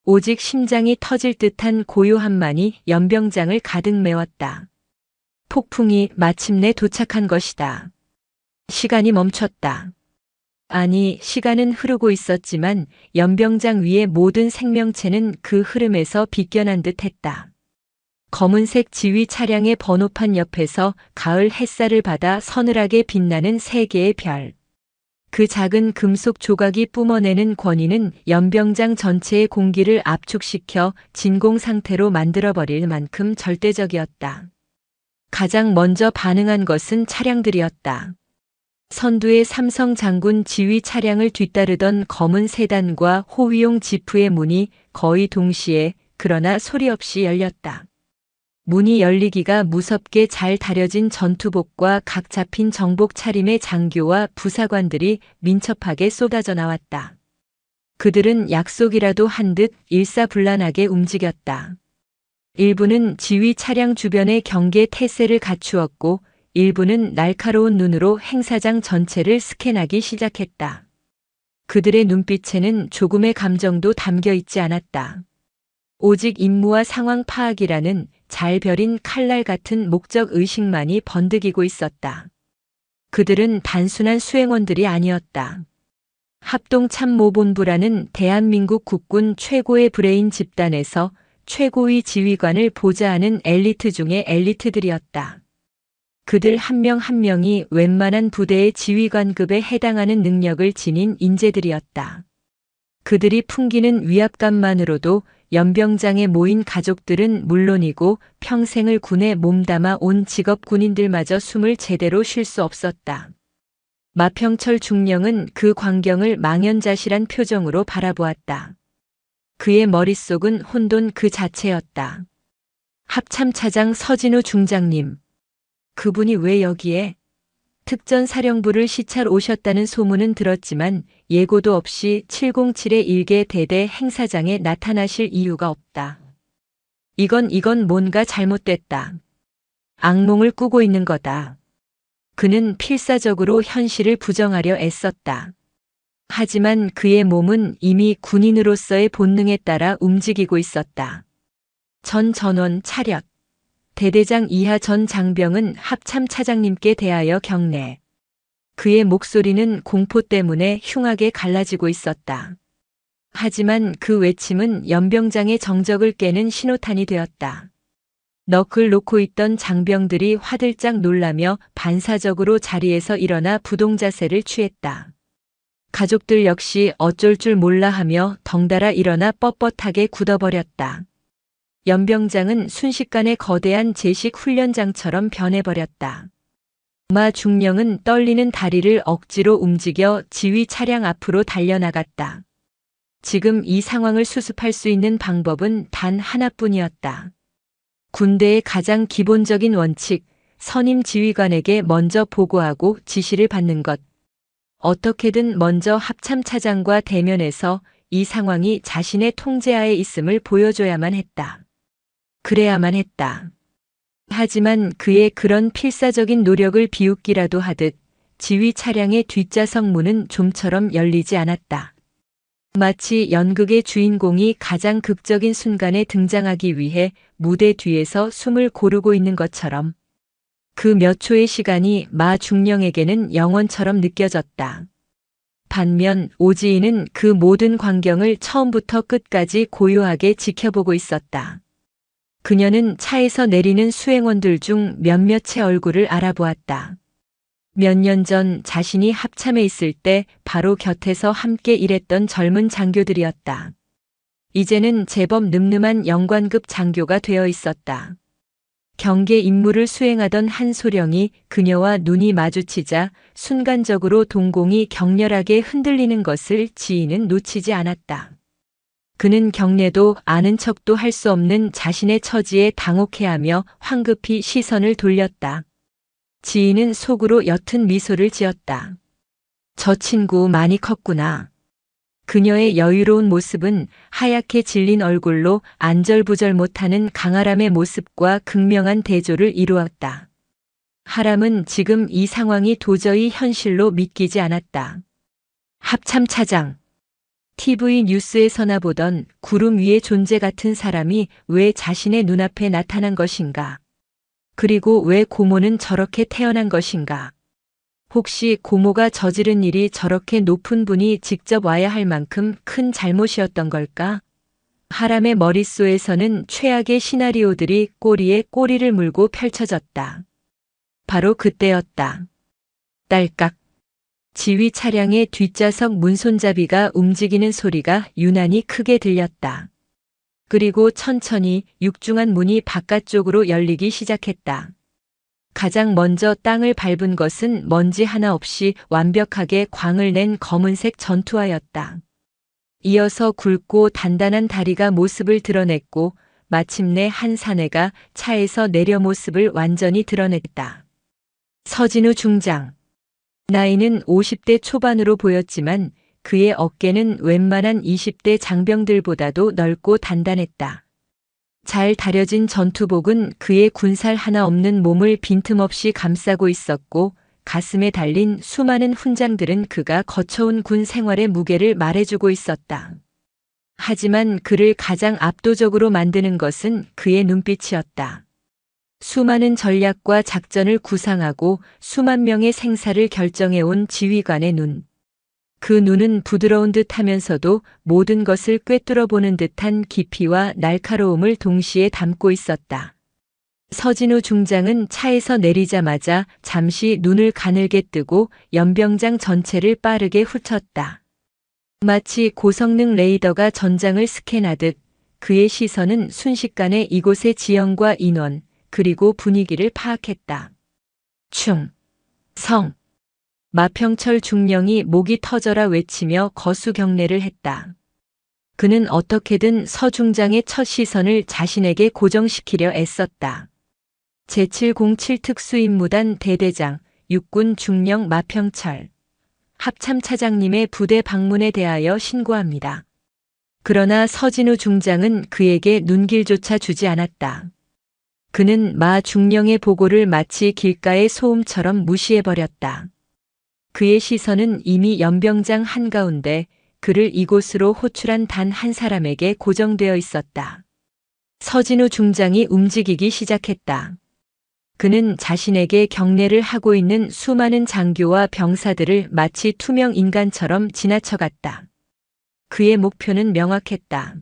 오직 심장이 터질 듯한 고요함만이 연병장을 가득 메웠다. 폭풍이 마침내 도착한 것이다. 시간이 멈췄다. 아니, 시간은 흐르고 있었지만 연병장 위의 모든 생명체는 그 흐름에서 비껴난 듯 했다. 검은색 지휘 차량의 번호판 옆에서 가을 햇살을 받아 서늘하게 빛나는 3개의 별. 그 작은 금속 조각이 뿜어내는 권위는 연병장 전체의 공기를 압축시켜 진공 상태로 만들어버릴 만큼 절대적이었다. 가장 먼저 반응한 것은 차량들이었다. 선두의 삼성 장군 지휘 차량을 뒤따르던 검은 세단과 호위용 지프의 문이 거의 동시에 그러나 소리 없이 열렸다. 문이 열리기가 무섭게 잘 다려진 전투복과 각 잡힌 정복 차림의 장교와 부사관들이 민첩하게 쏟아져 나왔다. 그들은 약속이라도 한 듯 일사불란하게 움직였다. 일부는 지휘 차량 주변의 경계 태세를 갖추었고 일부는 날카로운 눈으로 행사장 전체를 스캔하기 시작했다. 그들의 눈빛에는 조금의 감정도 담겨 있지 않았다. 오직 임무와 상황 파악이라는 잘 벼린 칼날 같은 목적 의식만이 번득이고 있었다. 그들은 단순한 수행원들이 아니었다. 합동참모본부라는 대한민국 국군 최고의 브레인 집단에서 최고위 지휘관을 보좌하는 엘리트 중의 엘리트들이었다. 그들 한 명 한 명이 웬만한 부대의 지휘관급에 해당하는 능력을 지닌 인재들이었다. 그들이 풍기는 위압감만으로도 연병장에 모인 가족들은 물론이고 평생을 군에 몸담아 온 직업 군인들마저 숨을 제대로 쉴 수 없었다. 마평철 중령은 그 광경을 망연자실한 표정으로 바라보았다. 그의 머릿속은 혼돈 그 자체였다. 합참차장 서진우 중장님. 그분이 왜 여기에? 특전사령부를 시찰 오셨다는 소문은 들었지만 예고도 없이 707의 일개 대대 행사장에 나타나실 이유가 없다. 이건 뭔가 잘못됐다. 악몽을 꾸고 있는 거다. 그는 필사적으로 현실을 부정하려 애썼다. 하지만 그의 몸은 이미 군인으로서의 본능에 따라 움직이고 있었다. 전 전원 차렷. 대대장 이하 전 장병은 합참 차장님께 대하여 경례. 그의 목소리는 공포 때문에 흉하게 갈라지고 있었다. 하지만 그 외침은 연병장의 정적을 깨는 신호탄이 되었다. 넋을 놓고 있던 장병들이 화들짝 놀라며 반사적으로 자리에서 일어나 부동자세를 취했다. 가족들 역시 어쩔 줄 몰라 하며 덩달아 일어나 뻣뻣하게 굳어버렸다. 연병장은 순식간에 거대한 제식 훈련장처럼 변해버렸다. 마 중령은 떨리는 다리를 억지로 움직여 지휘 차량 앞으로 달려나갔다. 지금 이 상황을 수습할 수 있는 방법은 단 하나뿐이었다. 군대의 가장 기본적인 원칙, 선임 지휘관에게 먼저 보고하고 지시를 받는 것. 어떻게든 먼저 합참차장과 대면해서 이 상황이 자신의 통제하에 있음을 보여줘야만 했다. 그래야만 했다. 하지만 그의 그런 필사적인 노력을 비웃기라도 하듯 지휘 차량의 뒷좌석 문은 좀처럼 열리지 않았다. 마치 연극의 주인공이 가장 극적인 순간에 등장하기 위해 무대 뒤에서 숨을 고르고 있는 것처럼 그 몇 초의 시간이 마 중령에게는 영원처럼 느껴졌다. 반면 오지인은 그 모든 광경을 처음부터 끝까지 고요하게 지켜보고 있었다. 그녀는 차에서 내리는 수행원들 중 몇몇의 얼굴을 알아보았다. 몇 년 전 자신이 합참에 있을 때 바로 곁에서 함께 일했던 젊은 장교들이었다. 이제는 제법 늠름한 영관급 장교가 되어 있었다. 경계 임무를 수행하던 한 소령이 그녀와 눈이 마주치자 순간적으로 동공이 격렬하게 흔들리는 것을 지인은 놓치지 않았다. 그는 경례도 아는 척도 할 수 없는 자신의 처지에 당혹해하며 황급히 시선을 돌렸다. 지인은 속으로 옅은 미소를 지었다. 저 친구 많이 컸구나. 그녀의 여유로운 모습은 하얗게 질린 얼굴로 안절부절 못하는 강아람의 모습과 극명한 대조를 이루었다. 하람은 지금 이 상황이 도저히 현실로 믿기지 않았다. 합참차장. TV 뉴스에서나 보던 구름 위의 존재 같은 사람이 왜 자신의 눈앞에 나타난 것인가? 그리고 왜 고모는 저렇게 태어난 것인가? 혹시 고모가 저지른 일이 저렇게 높은 분이 직접 와야 할 만큼 큰 잘못이었던 걸까? 하람의 머릿속에서는 최악의 시나리오들이 꼬리에 꼬리를 물고 펼쳐졌다. 바로 그때였다. 딸깍. 지휘 차량의 뒷좌석 문손잡이가 움직이는 소리가 유난히 크게 들렸다. 그리고 천천히 육중한 문이 바깥쪽으로 열리기 시작했다. 가장 먼저 땅을 밟은 것은 먼지 하나 없이 완벽하게 광을 낸 검은색 전투화였다. 이어서 굵고 단단한 다리가 모습을 드러냈고 마침내 한 사내가 차에서 내려 모습을 완전히 드러냈다. 서진우 중장. 나이는 50대 초반으로 보였지만 그의 어깨는 웬만한 20대 장병들보다도 넓고 단단했다. 잘 다려진 전투복은 그의 군살 하나 없는 몸을 빈틈없이 감싸고 있었고 가슴에 달린 수많은 훈장들은 그가 거쳐온 군 생활의 무게를 말해주고 있었다. 하지만 그를 가장 압도적으로 만드는 것은 그의 눈빛이었다. 수많은 전략과 작전을 구상하고 수만 명의 생사를 결정해온 지휘관의 눈. 그 눈은 부드러운 듯 하면서도 모든 것을 꿰뚫어 보는 듯한 깊이와 날카로움을 동시에 담고 있었다. 서진우 중장은 차에서 내리자마자 잠시 눈을 가늘게 뜨고 연병장 전체를 빠르게 훑었다. 마치 고성능 레이더가 전장을 스캔하듯 그의 시선은 순식간에 이곳의 지형과 인원, 그리고 분위기를 파악했다. 충, 성. 마평철 중령이 목이 터져라 외치며 거수 경례를 했다. 그는 어떻게든 서 중장의 첫 시선을 자신에게 고정시키려 애썼다. 제707 특수임무단 대대장, 육군 중령 마평철. 합참차장님의 부대 방문에 대하여 신고합니다. 그러나 서진우 중장은 그에게 눈길조차 주지 않았다. 그는 마 중령의 보고를 마치 길가의 소음처럼 무시해버렸다. 그의 시선은 이미 연병장 한가운데 그를 이곳으로 호출한 단 한 사람에게 고정되어 있었다. 서진우 중장이 움직이기 시작했다. 그는 자신에게 경례를 하고 있는 수많은 장교와 병사들을 마치 투명 인간처럼 지나쳐갔다. 그의 목표는 명확했다.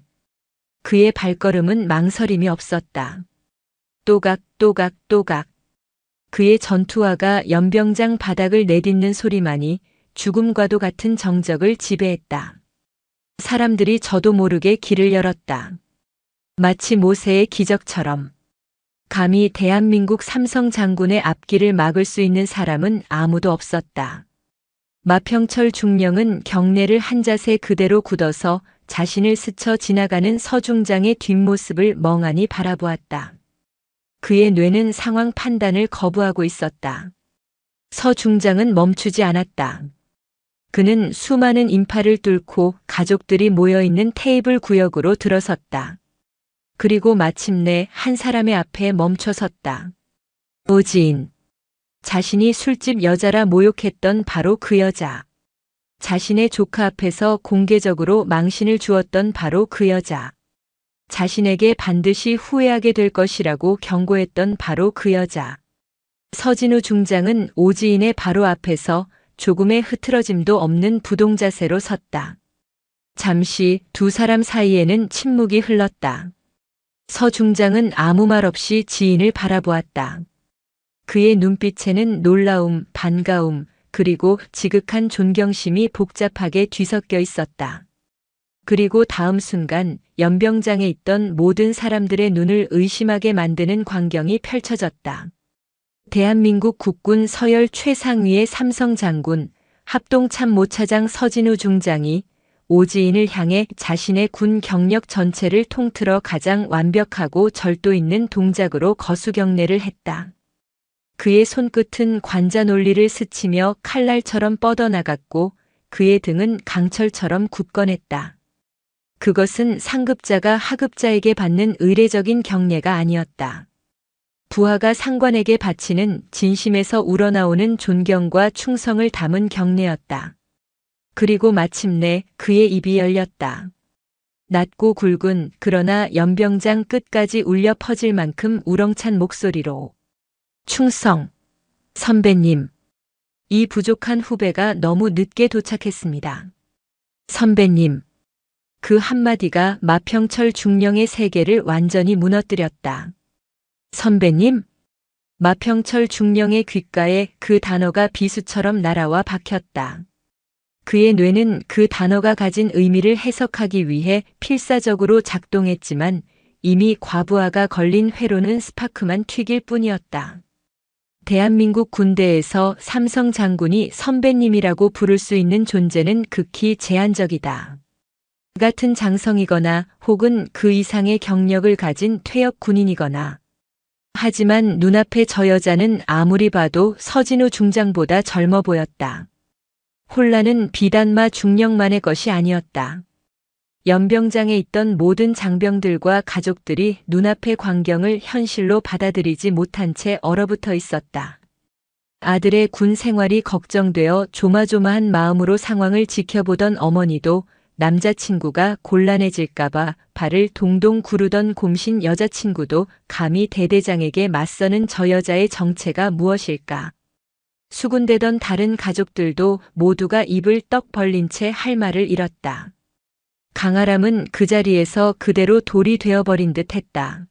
그의 발걸음은 망설임이 없었다. 또각또각또각. 그의 전투화가 연병장 바닥을 내딛는 소리만이 죽음과도 같은 정적을 지배했다. 사람들이 저도 모르게 길을 열었다. 마치 모세의 기적처럼. 감히 대한민국 삼성 장군의 앞길을 막을 수 있는 사람은 아무도 없었다. 마평철 중령은 경례를 한 자세 그대로 굳어서 자신을 스쳐 지나가는 서중장의 뒷모습을 멍하니 바라보았다. 그의 뇌는 상황 판단을 거부하고 있었다. 서중장은 멈추지 않았다. 그는 수많은 인파를 뚫고 가족들이 모여있는 테이블 구역으로 들어섰다. 그리고 마침내 한 사람의 앞에 멈춰섰다. 오지인. 자신이 술집 여자라 모욕했던 바로 그 여자. 자신의 조카 앞에서 공개적으로 망신을 주었던 바로 그 여자. 자신에게 반드시 후회하게 될 것이라고 경고했던 바로 그 여자. 서진우 중장은 오지인의 바로 앞에서 조금의 흐트러짐도 없는 부동자세로 섰다. 잠시 두 사람 사이에는 침묵이 흘렀다. 서 중장은 아무 말 없이 지인을 바라보았다. 그의 눈빛에는 놀라움, 반가움, 그리고 지극한 존경심이 복잡하게 뒤섞여 있었다. 그리고 다음 순간 연병장에 있던 모든 사람들의 눈을 의심하게 만드는 광경이 펼쳐졌다. 대한민국 국군 서열 최상위의 삼성 장군, 합동참모차장 서진우 중장이 오지인을 향해 자신의 군 경력 전체를 통틀어 가장 완벽하고 절도 있는 동작으로 거수경례를 했다. 그의 손끝은 관자 논리를 스치며 칼날처럼 뻗어나갔고 그의 등은 강철처럼 굳건했다. 그것은 상급자가 하급자에게 받는 의례적인 경례가 아니었다. 부하가 상관에게 바치는 진심에서 우러나오는 존경과 충성을 담은 경례였다. 그리고 마침내 그의 입이 열렸다. 낮고 굵은 그러나 연병장 끝까지 울려 퍼질 만큼 우렁찬 목소리로 충성, 선배님. 이 부족한 후배가 너무 늦게 도착했습니다. 선배님. 그 한마디가 마평철 중령의 세계를 완전히 무너뜨렸다. 선배님? 마평철 중령의 귓가에 그 단어가 비수처럼 날아와 박혔다. 그의 뇌는 그 단어가 가진 의미를 해석하기 위해 필사적으로 작동했지만 이미 과부하가 걸린 회로는 스파크만 튀길 뿐이었다. 대한민국 군대에서 삼성 장군이 선배님이라고 부를 수 있는 존재는 극히 제한적이다. 같은 장성이거나 혹은 그 이상의 경력을 가진 퇴역 군인이거나. 하지만 눈앞의 저 여자는 아무리 봐도 서진우 중장보다 젊어 보였다. 혼란은 비단마 중령만의 것이 아니었다. 연병장에 있던 모든 장병들과 가족들이 눈앞의 광경을 현실로 받아들이지 못한 채 얼어붙어 있었다. 아들의 군 생활이 걱정되어 조마조마한 마음으로 상황을 지켜보던 어머니도 남자친구가 곤란해질까봐 발을 동동 구르던 곰신 여자친구도 감히 대대장에게 맞서는 저 여자의 정체가 무엇일까. 수군대던 다른 가족들도 모두가 입을 떡 벌린 채 할 말을 잃었다. 강아람은 그 자리에서 그대로 돌이 되어버린 듯 했다.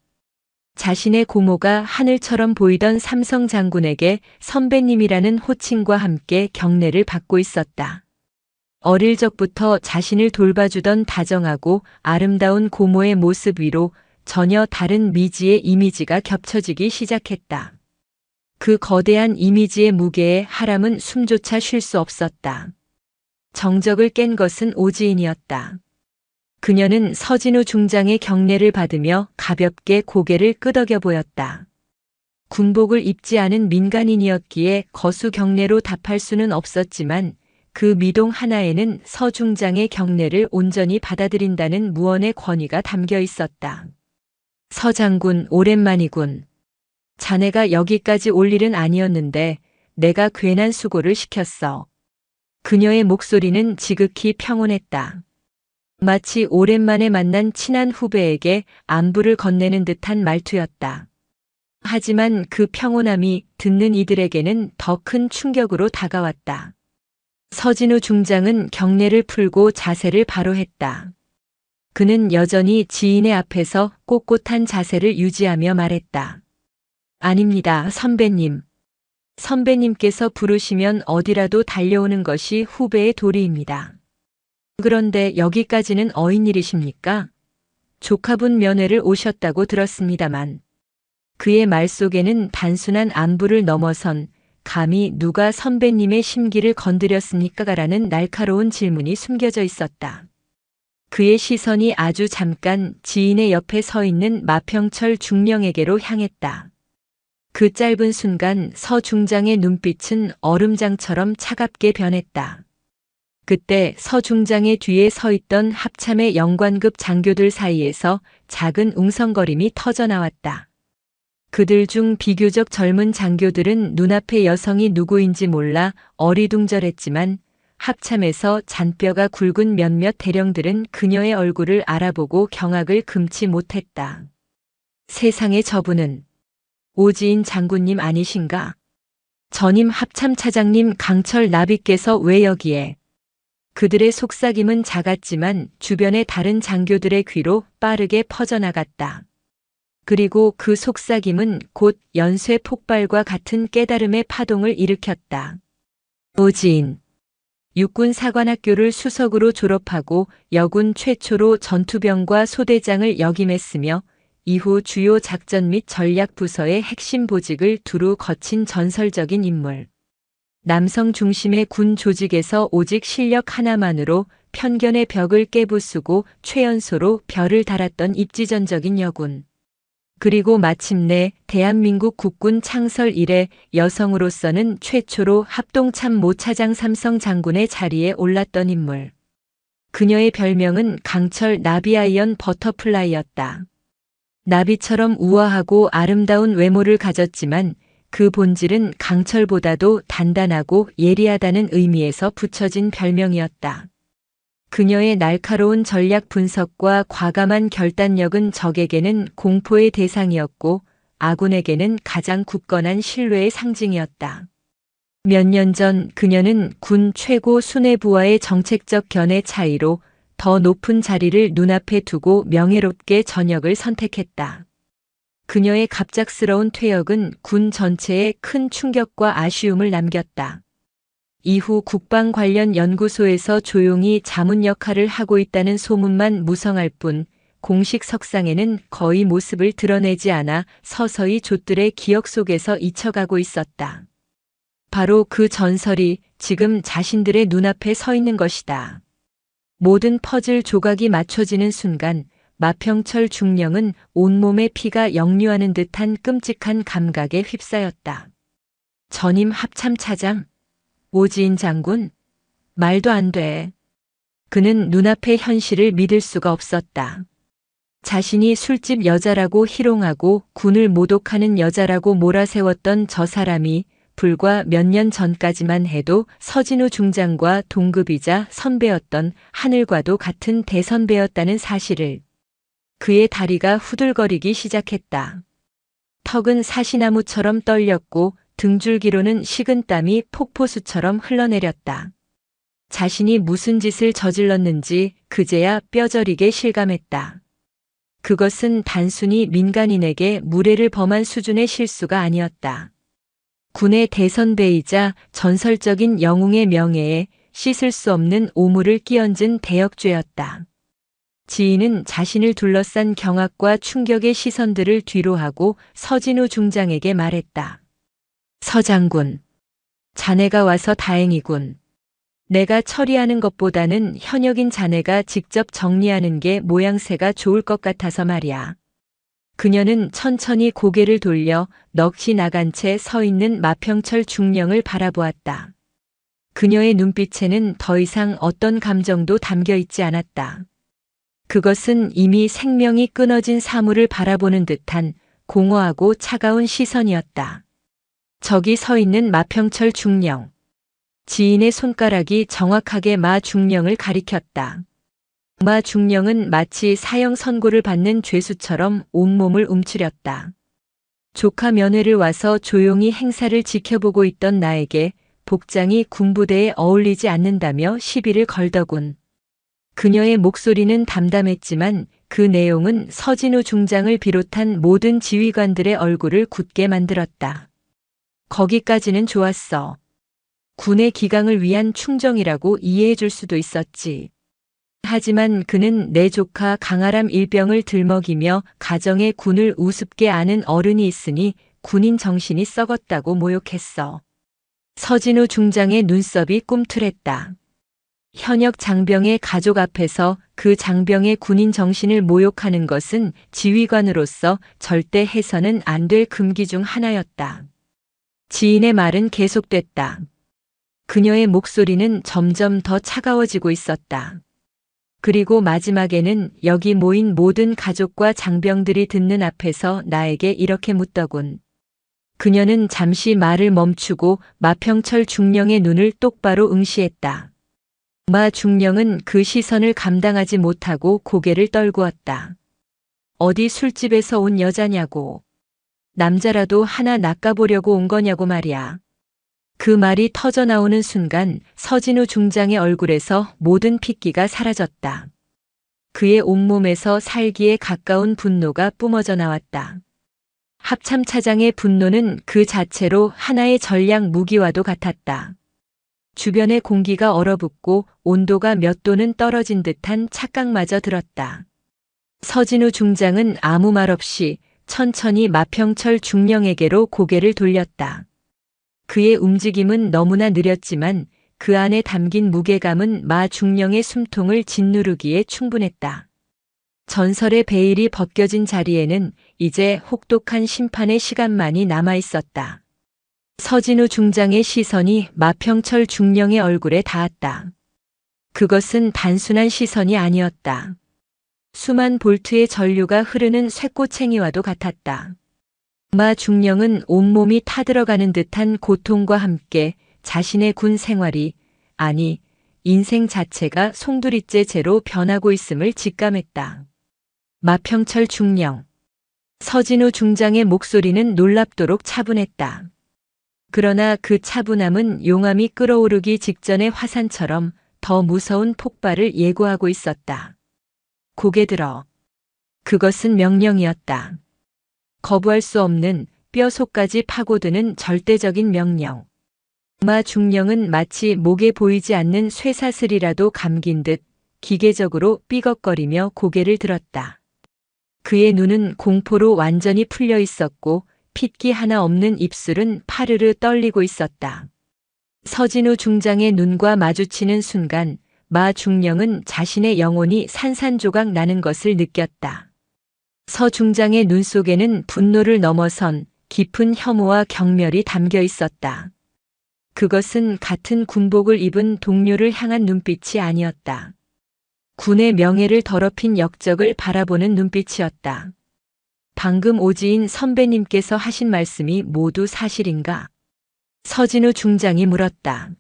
자신의 고모가 하늘처럼 보이던 삼성 장군에게 선배님이라는 호칭과 함께 경례를 받고 있었다. 어릴 적부터 자신을 돌봐주던 다정하고 아름다운 고모의 모습 위로 전혀 다른 미지의 이미지가 겹쳐지기 시작했다. 그 거대한 이미지의 무게에 하람은 숨조차 쉴 수 없었다. 정적을 깬 것은 오지인이었다. 그녀는 서진우 중장의 경례를 받으며 가볍게 고개를 끄덕여 보였다. 군복을 입지 않은 민간인이었기에 거수 경례로 답할 수는 없었지만 그 미동 하나에는 서 중장의 경례를 온전히 받아들인다는 무언의 권위가 담겨 있었다. 서 장군, 오랜만이군. 자네가 여기까지 올 일은 아니었는데 내가 괜한 수고를 시켰어. 그녀의 목소리는 지극히 평온했다. 마치 오랜만에 만난 친한 후배에게 안부를 건네는 듯한 말투였다. 하지만 그 평온함이 듣는 이들에게는 더 큰 충격으로 다가왔다. 서진우 중장은 경례를 풀고 자세를 바로 했다. 그는 여전히 지인의 앞에서 꼿꼿한 자세를 유지하며 말했다. 아닙니다, 선배님. 선배님께서 부르시면 어디라도 달려오는 것이 후배의 도리입니다. 그런데 여기까지는 어인 일이십니까? 조카분 면회를 오셨다고 들었습니다만. 그의 말 속에는 단순한 안부를 넘어선 감히 누가 선배님의 심기를 건드렸습니까?라는 날카로운 질문이 숨겨져 있었다. 그의 시선이 아주 잠깐 지인의 옆에 서 있는 마평철 중령에게로 향했다. 그 짧은 순간 서 중장의 눈빛은 얼음장처럼 차갑게 변했다. 그때 서 중장의 뒤에 서 있던 합참의 영관급 장교들 사이에서 작은 웅성거림이 터져나왔다. 그들 중 비교적 젊은 장교들은 눈앞의 여성이 누구인지 몰라 어리둥절했지만 합참에서 잔뼈가 굵은 몇몇 대령들은 그녀의 얼굴을 알아보고 경악을 금치 못했다. 세상에, 저분은 오지인 장군님 아니신가? 전임 합참차장님 강철 나비께서 왜 여기에? 그들의 속삭임은 작았지만 주변의 다른 장교들의 귀로 빠르게 퍼져나갔다. 그리고 그 속삭임은 곧 연쇄 폭발과 같은 깨달음의 파동을 일으켰다. 오지인. 육군사관학교를 수석으로 졸업하고 여군 최초로 전투병과 소대장을 역임했으며 이후 주요 작전 및 전략 부서의 핵심 보직을 두루 거친 전설적인 인물. 남성 중심의 군 조직에서 오직 실력 하나만으로 편견의 벽을 깨부수고 최연소로 별을 달았던 입지전적인 여군. 그리고 마침내 대한민국 국군 창설 이래 여성으로서는 최초로 합동참모차장 삼성 장군의 자리에 올랐던 인물. 그녀의 별명은 강철 나비 아이언 버터플라이였다. 나비처럼 우아하고 아름다운 외모를 가졌지만 그 본질은 강철보다도 단단하고 예리하다는 의미에서 붙여진 별명이었다. 그녀의 날카로운 전략 분석과 과감한 결단력은 적에게는 공포의 대상이었고 아군에게는 가장 굳건한 신뢰의 상징이었다. 몇 년 전 그녀는 군 최고 수뇌부와의 정책적 견해 차이로 더 높은 자리를 눈앞에 두고 명예롭게 전역을 선택했다. 그녀의 갑작스러운 퇴역은 군 전체에 큰 충격과 아쉬움을 남겼다. 이후 국방 관련 연구소에서 조용히 자문 역할을 하고 있다는 소문만 무성할 뿐 공식 석상에는 거의 모습을 드러내지 않아 서서히 족들의 기억 속에서 잊혀가고 있었다. 바로 그 전설이 지금 자신들의 눈앞에 서 있는 것이다. 모든 퍼즐 조각이 맞춰지는 순간 마평철 중령은 온몸에 피가 역류하는 듯한 끔찍한 감각에 휩싸였다. 전임 합참차장? 오지인 장군? 말도 안 돼. 그는 눈앞의 현실을 믿을 수가 없었다. 자신이 술집 여자라고 희롱하고 군을 모독하는 여자라고 몰아세웠던 저 사람이 불과 몇 년 전까지만 해도 서진우 중장과 동급이자 선배였던 하늘과도 같은 대선배였다는 사실을. 그의 다리가 후들거리기 시작했다. 턱은 사시나무처럼 떨렸고 등줄기로는 식은땀이 폭포수처럼 흘러내렸다. 자신이 무슨 짓을 저질렀는지 그제야 뼈저리게 실감했다. 그것은 단순히 민간인에게 무례를 범한 수준의 실수가 아니었다. 군의 대선배이자 전설적인 영웅의 명예에 씻을 수 없는 오물을 끼얹은 대역죄였다. 지인은 자신을 둘러싼 경악과 충격의 시선들을 뒤로하고 서진우 중장에게 말했다. 서 장군, 자네가 와서 다행이군. 내가 처리하는 것보다는 현역인 자네가 직접 정리하는 게 모양새가 좋을 것 같아서 말이야. 그녀는 천천히 고개를 돌려 넋이 나간 채 서 있는 마평철 중령을 바라보았다. 그녀의 눈빛에는 더 이상 어떤 감정도 담겨 있지 않았다. 그것은 이미 생명이 끊어진 사물을 바라보는 듯한 공허하고 차가운 시선이었다. 저기 서 있는 마평철 중령. 지인의 손가락이 정확하게 마 중령을 가리켰다. 마 중령은 마치 사형 선고를 받는 죄수처럼 온몸을 움츠렸다. 조카 며느리를 와서 조용히 행사를 지켜보고 있던 나에게 복장이 군부대에 어울리지 않는다며 시비를 걸더군. 그녀의 목소리는 담담했지만 그 내용은 서진우 중장을 비롯한 모든 지휘관들의 얼굴을 굳게 만들었다. 거기까지는 좋았어. 군의 기강을 위한 충정이라고 이해해 줄 수도 있었지. 하지만 그는 내 조카 강아람 일병을 들먹이며 가정의 군을 우습게 아는 어른이 있으니 군인 정신이 썩었다고 모욕했어. 서진우 중장의 눈썹이 꿈틀했다. 현역 장병의 가족 앞에서 그 장병의 군인 정신을 모욕하는 것은 지휘관으로서 절대 해서는 안 될 금기 중 하나였다. 지인의 말은 계속됐다. 그녀의 목소리는 점점 더 차가워지고 있었다. 그리고 마지막에는 여기 모인 모든 가족과 장병들이 듣는 앞에서 나에게 이렇게 묻더군. 그녀는 잠시 말을 멈추고 마평철 중령의 눈을 똑바로 응시했다. 마 중령은 그 시선을 감당하지 못하고 고개를 떨구었다. 어디 술집에서 온 여자냐고. 남자라도 하나 낚아보려고 온 거냐고 말이야. 그 말이 터져나오는 순간 서진우 중장의 얼굴에서 모든 핏기가 사라졌다. 그의 온몸에서 살기에 가까운 분노가 뿜어져 나왔다. 합참차장의 분노는 그 자체로 하나의 전략 무기와도 같았다. 주변의 공기가 얼어붙고 온도가 몇 도는 떨어진 듯한 착각마저 들었다. 서진우 중장은 아무 말 없이 천천히 마평철 중령에게로 고개를 돌렸다. 그의 움직임은 너무나 느렸지만 그 안에 담긴 무게감은 마 중령의 숨통을 짓누르기에 충분했다. 전설의 베일이 벗겨진 자리에는 이제 혹독한 심판의 시간만이 남아 있었다. 서진우 중장의 시선이 마평철 중령의 얼굴에 닿았다. 그것은 단순한 시선이 아니었다. 수만 볼트의 전류가 흐르는 쇠꼬챙이와도 같았다. 마 중령은 온몸이 타들어가는 듯한 고통과 함께 자신의 군 생활이, 아니, 인생 자체가 송두리째 죄로 변하고 있음을 직감했다. 마평철 중령. 서진우 중장의 목소리는 놀랍도록 차분했다. 그러나 그 차분함은 용암이 끓어오르기 직전의 화산처럼 더 무서운 폭발을 예고하고 있었다. 고개 들어. 그것은 명령이었다. 거부할 수 없는 뼈 속까지 파고드는 절대적인 명령. 마 중령은 마치 목에 보이지 않는 쇠사슬이라도 감긴 듯 기계적으로 삐걱거리며 고개를 들었다. 그의 눈은 공포로 완전히 풀려 있었고 핏기 하나 없는 입술은 파르르 떨리고 있었다. 서진우 중장의 눈과 마주치는 순간 마 중령은 자신의 영혼이 산산조각 나는 것을 느꼈다. 서 중장의 눈 속에는 분노를 넘어선 깊은 혐오와 경멸이 담겨 있었다. 그것은 같은 군복을 입은 동료를 향한 눈빛이 아니었다. 군의 명예를 더럽힌 역적을 바라보는 눈빛이었다. 방금 오지인 선배님께서 하신 말씀이 모두 사실인가? 서진우 중장이 물었다.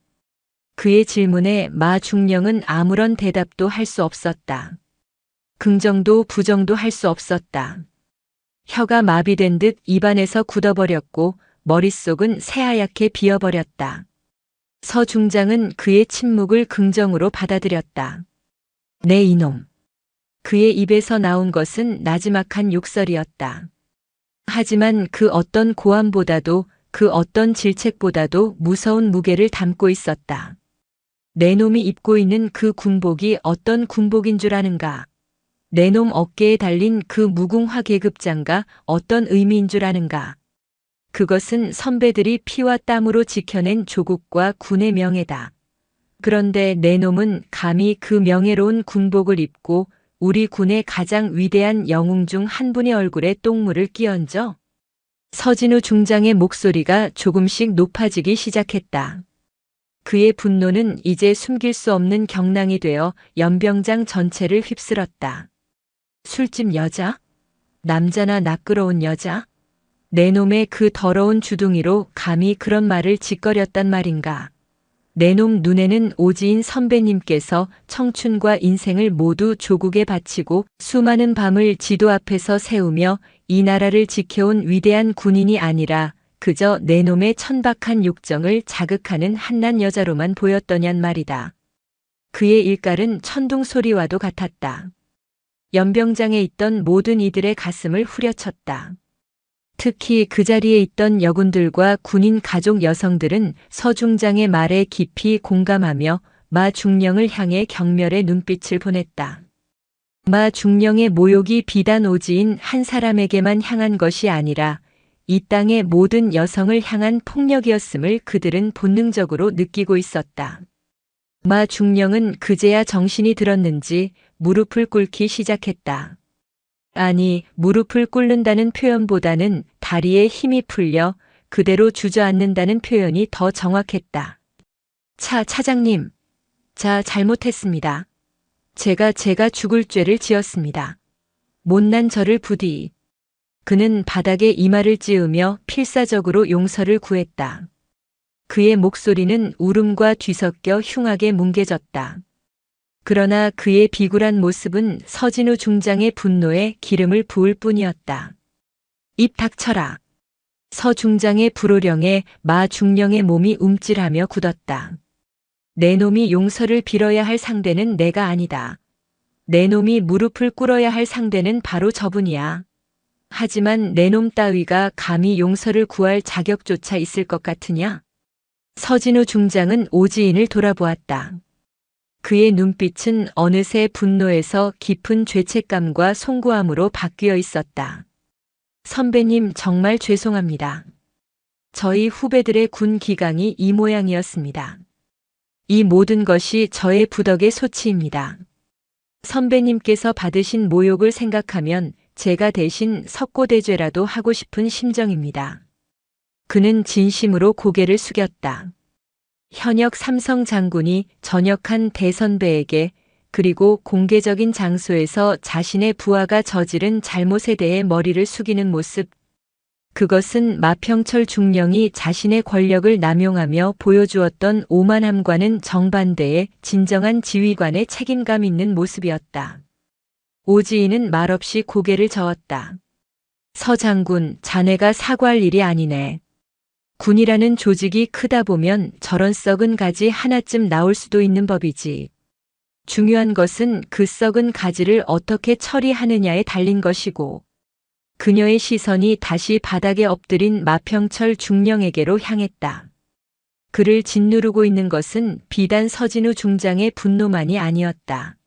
그의 질문에 마 중령은 아무런 대답도 할 수 없었다. 긍정도 부정도 할 수 없었다. 혀가 마비된 듯 입안에서 굳어버렸고 머릿속은 새하얗게 비어버렸다. 서 중장은 그의 침묵을 긍정으로 받아들였다. 네 이놈. 그의 입에서 나온 것은 나지막한 욕설이었다. 하지만 그 어떤 고함보다도 그 어떤 질책보다도 무서운 무게를 담고 있었다. 내 놈이 입고 있는 그 군복이 어떤 군복인 줄 아는가? 내 놈 어깨에 달린 그 무궁화 계급장가 어떤 의미인 줄 아는가? 그것은 선배들이 피와 땀으로 지켜낸 조국과 군의 명예다. 그런데 내 놈은 감히 그 명예로운 군복을 입고 우리 군의 가장 위대한 영웅 중 한 분의 얼굴에 똥물을 끼얹어? 서진우 중장의 목소리가 조금씩 높아지기 시작했다. 그의 분노는 이제 숨길 수 없는 경랑이 되어 연병장 전체를 휩쓸었다. 술집 여자? 남자나 낯끄러운 여자? 내 놈의 그 더러운 주둥이로 감히 그런 말을 짓거렸단 말인가? 내놈 눈에는 오지인 선배님께서 청춘과 인생을 모두 조국에 바치고 수많은 밤을 지도 앞에서 세우며 이 나라를 지켜온 위대한 군인이 아니라 그저 내놈의 천박한 욕정을 자극하는 한낱 여자로만 보였더냔 말이다. 그의 일갈은 천둥 소리와도 같았다. 연병장에 있던 모든 이들의 가슴을 후려쳤다. 특히 그 자리에 있던 여군들과 군인 가족 여성들은 서중장의 말에 깊이 공감하며 마 중령을 향해 경멸의 눈빛을 보냈다. 마 중령의 모욕이 비단 오지인 한 사람에게만 향한 것이 아니라 이 땅의 모든 여성을 향한 폭력이었음을 그들은 본능적으로 느끼고 있었다. 마 중령은 그제야 정신이 들었는지 무릎을 꿇기 시작했다. 아니, 무릎을 꿇는다는 표현보다는 다리에 힘이 풀려 그대로 주저앉는다는 표현이 더 정확했다. 차장님. 잘못했습니다. 제가 죽을 죄를 지었습니다. 못난 저를 부디. 그는 바닥에 이마를 찌으며 필사적으로 용서를 구했다. 그의 목소리는 울음과 뒤섞여 흉하게 뭉개졌다. 그러나 그의 비굴한 모습은 서진우 중장의 분노에 기름을 부을 뿐이었다. 입 닥쳐라. 서 중장의 불호령에 마 중령의 몸이 움찔하며 굳었다. 내 놈이 용서를 빌어야 할 상대는 내가 아니다. 내 놈이 무릎을 꿇어야 할 상대는 바로 저분이야. 하지만 내 놈 따위가 감히 용서를 구할 자격조차 있을 것 같으냐? 서진우 중장은 오지인을 돌아보았다. 그의 눈빛은 어느새 분노에서 깊은 죄책감과 송구함으로 바뀌어 있었다. 선배님, 정말 죄송합니다. 저희 후배들의 군 기강이 이 모양이었습니다. 이 모든 것이 저의 부덕의 소치입니다. 선배님께서 받으신 모욕을 생각하면 제가 대신 석고대죄라도 하고 싶은 심정입니다. 그는 진심으로 고개를 숙였다. 현역 삼성 장군이 전역한 대선배에게 그리고 공개적인 장소에서 자신의 부하가 저지른 잘못에 대해 머리를 숙이는 모습. 그것은 마평철 중령이 자신의 권력을 남용하며 보여주었던 오만함과는 정반대의 진정한 지휘관의 책임감 있는 모습이었다. 오지인은 말없이 고개를 저었다. 서 장군, 자네가 사과할 일이 아니네. 군이라는 조직이 크다 보면 저런 썩은 가지 하나쯤 나올 수도 있는 법이지. 중요한 것은 그 썩은 가지를 어떻게 처리하느냐에 달린 것이고. 그녀의 시선이 다시 바닥에 엎드린 마평철 중령에게로 향했다. 그를 짓누르고 있는 것은 비단 서진우 중장의 분노만이 아니었다.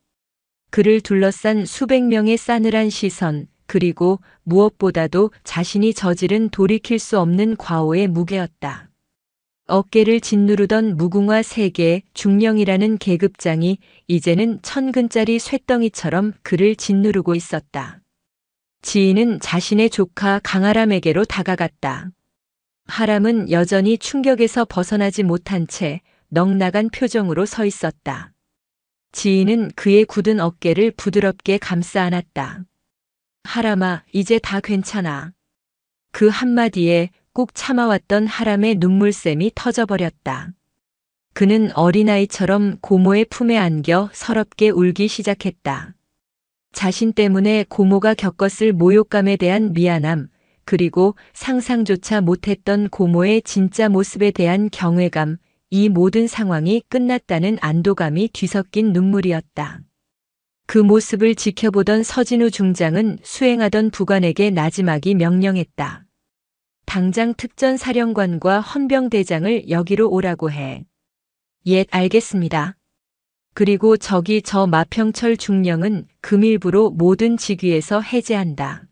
그를 둘러싼 수백 명의 싸늘한 시선, 그리고 무엇보다도 자신이 저지른 돌이킬 수 없는 과오의 무게였다. 어깨를 짓누르던 무궁화 세계 중령이라는 계급장이 이제는 1000근짜리 쇳덩이처럼 그를 짓누르고 있었다. 지인은 자신의 조카 강아람에게로 다가갔다. 하람은 여전히 충격에서 벗어나지 못한 채 넋나간 표정으로 서 있었다. 지인은 그의 굳은 어깨를 부드럽게 감싸 안았다. 하람아, 이제 다 괜찮아. 그 한마디에 꾹 참아왔던 하람의 눈물샘이 터져버렸다. 그는 어린아이처럼 고모의 품에 안겨 서럽게 울기 시작했다. 자신 때문에 고모가 겪었을 모욕감에 대한 미안함, 그리고 상상조차 못했던 고모의 진짜 모습에 대한 경외감, 이 모든 상황이 끝났다는 안도감이 뒤섞인 눈물이었다. 그 모습을 지켜보던 서진우 중장은 수행하던 부관에게 나지막이 명령했다. 당장 특전사령관과 헌병대장을 여기로 오라고 해. 예, 알겠습니다. 그리고 저기 저 마평철 중령은 금일부로 모든 직위에서 해제한다.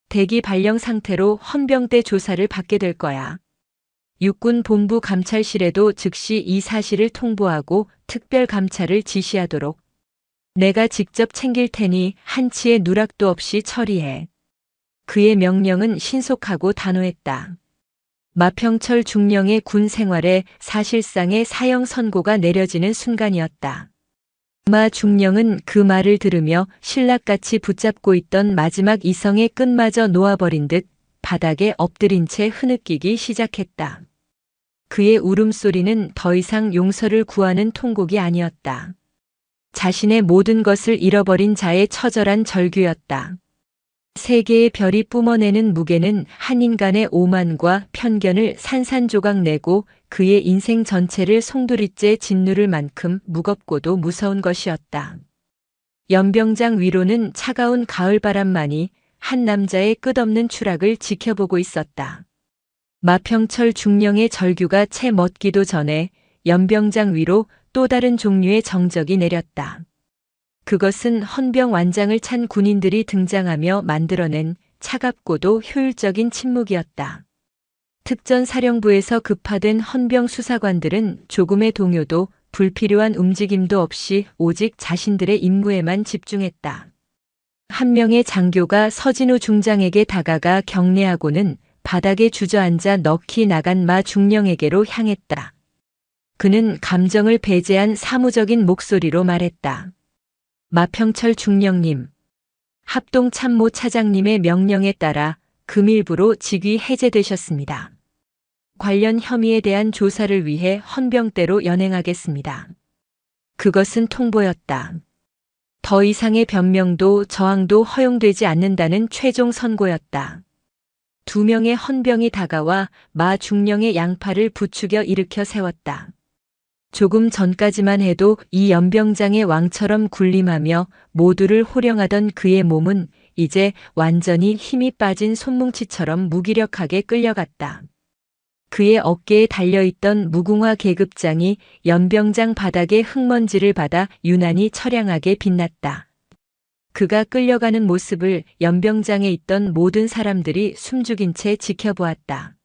대기 발령 상태로 헌병대 조사를 받게 될 거야. 육군 본부 감찰실에도 즉시 이 사실을 통보하고 특별 감찰을 지시하도록. 내가 직접 챙길 테니 한치의 누락도 없이 처리해. 그의 명령은 신속하고 단호했다. 마평철 중령의 군 생활에 사실상의 사형 선고가 내려지는 순간이었다. 마 중령은 그 말을 들으며 신락같이 붙잡고 있던 마지막 이성의 끈마저 놓아버린 듯 바닥에 엎드린 채 흐느끼기 시작했다. 그의 울음소리는 더 이상 용서를 구하는 통곡이 아니었다. 자신의 모든 것을 잃어버린 자의 처절한 절규였다. 세계의 별이 뿜어내는 무게는 한 인간의 오만과 편견을 산산조각 내고 그의 인생 전체를 송두리째 짓누를 만큼 무겁고도 무서운 것이었다. 연병장 위로는 차가운 가을바람만이 한 남자의 끝없는 추락을 지켜보고 있었다. 마평철 중령의 절규가 채 멎기도 전에 연병장 위로 또 다른 종류의 정적이 내렸다. 그것은 헌병 완장을 찬 군인들이 등장하며 만들어낸 차갑고도 효율적인 침묵이었다. 특전사령부에서 급파된 헌병 수사관들은 조금의 동요도 불필요한 움직임도 없이 오직 자신들의 임무에만 집중했다. 한 명의 장교가 서진우 중장에게 다가가 경례하고는 바닥에 주저앉아 넋이 나간 마 중령에게로 향했다. 그는 감정을 배제한 사무적인 목소리로 말했다. 마평철 중령님, 합동 참모 차장님의 명령에 따라 금일부로 직위 해제되셨습니다. 관련 혐의에 대한 조사를 위해 헌병대로 연행하겠습니다. 그것은 통보였다. 더 이상의 변명도 저항도 허용되지 않는다는 최종 선고였다. 2명의 헌병이 다가와 마 중령의 양팔을 부추겨 일으켜 세웠다. 조금 전까지만 해도 이 연병장의 왕처럼 군림하며 모두를 호령하던 그의 몸은 이제 완전히 힘이 빠진 손뭉치처럼 무기력하게 끌려갔다. 그의 어깨에 달려있던 무궁화 계급장이 연병장 바닥의 흙먼지를 받아 유난히 처량하게 빛났다. 그가 끌려가는 모습을 연병장에 있던 모든 사람들이 숨죽인 채 지켜보았다.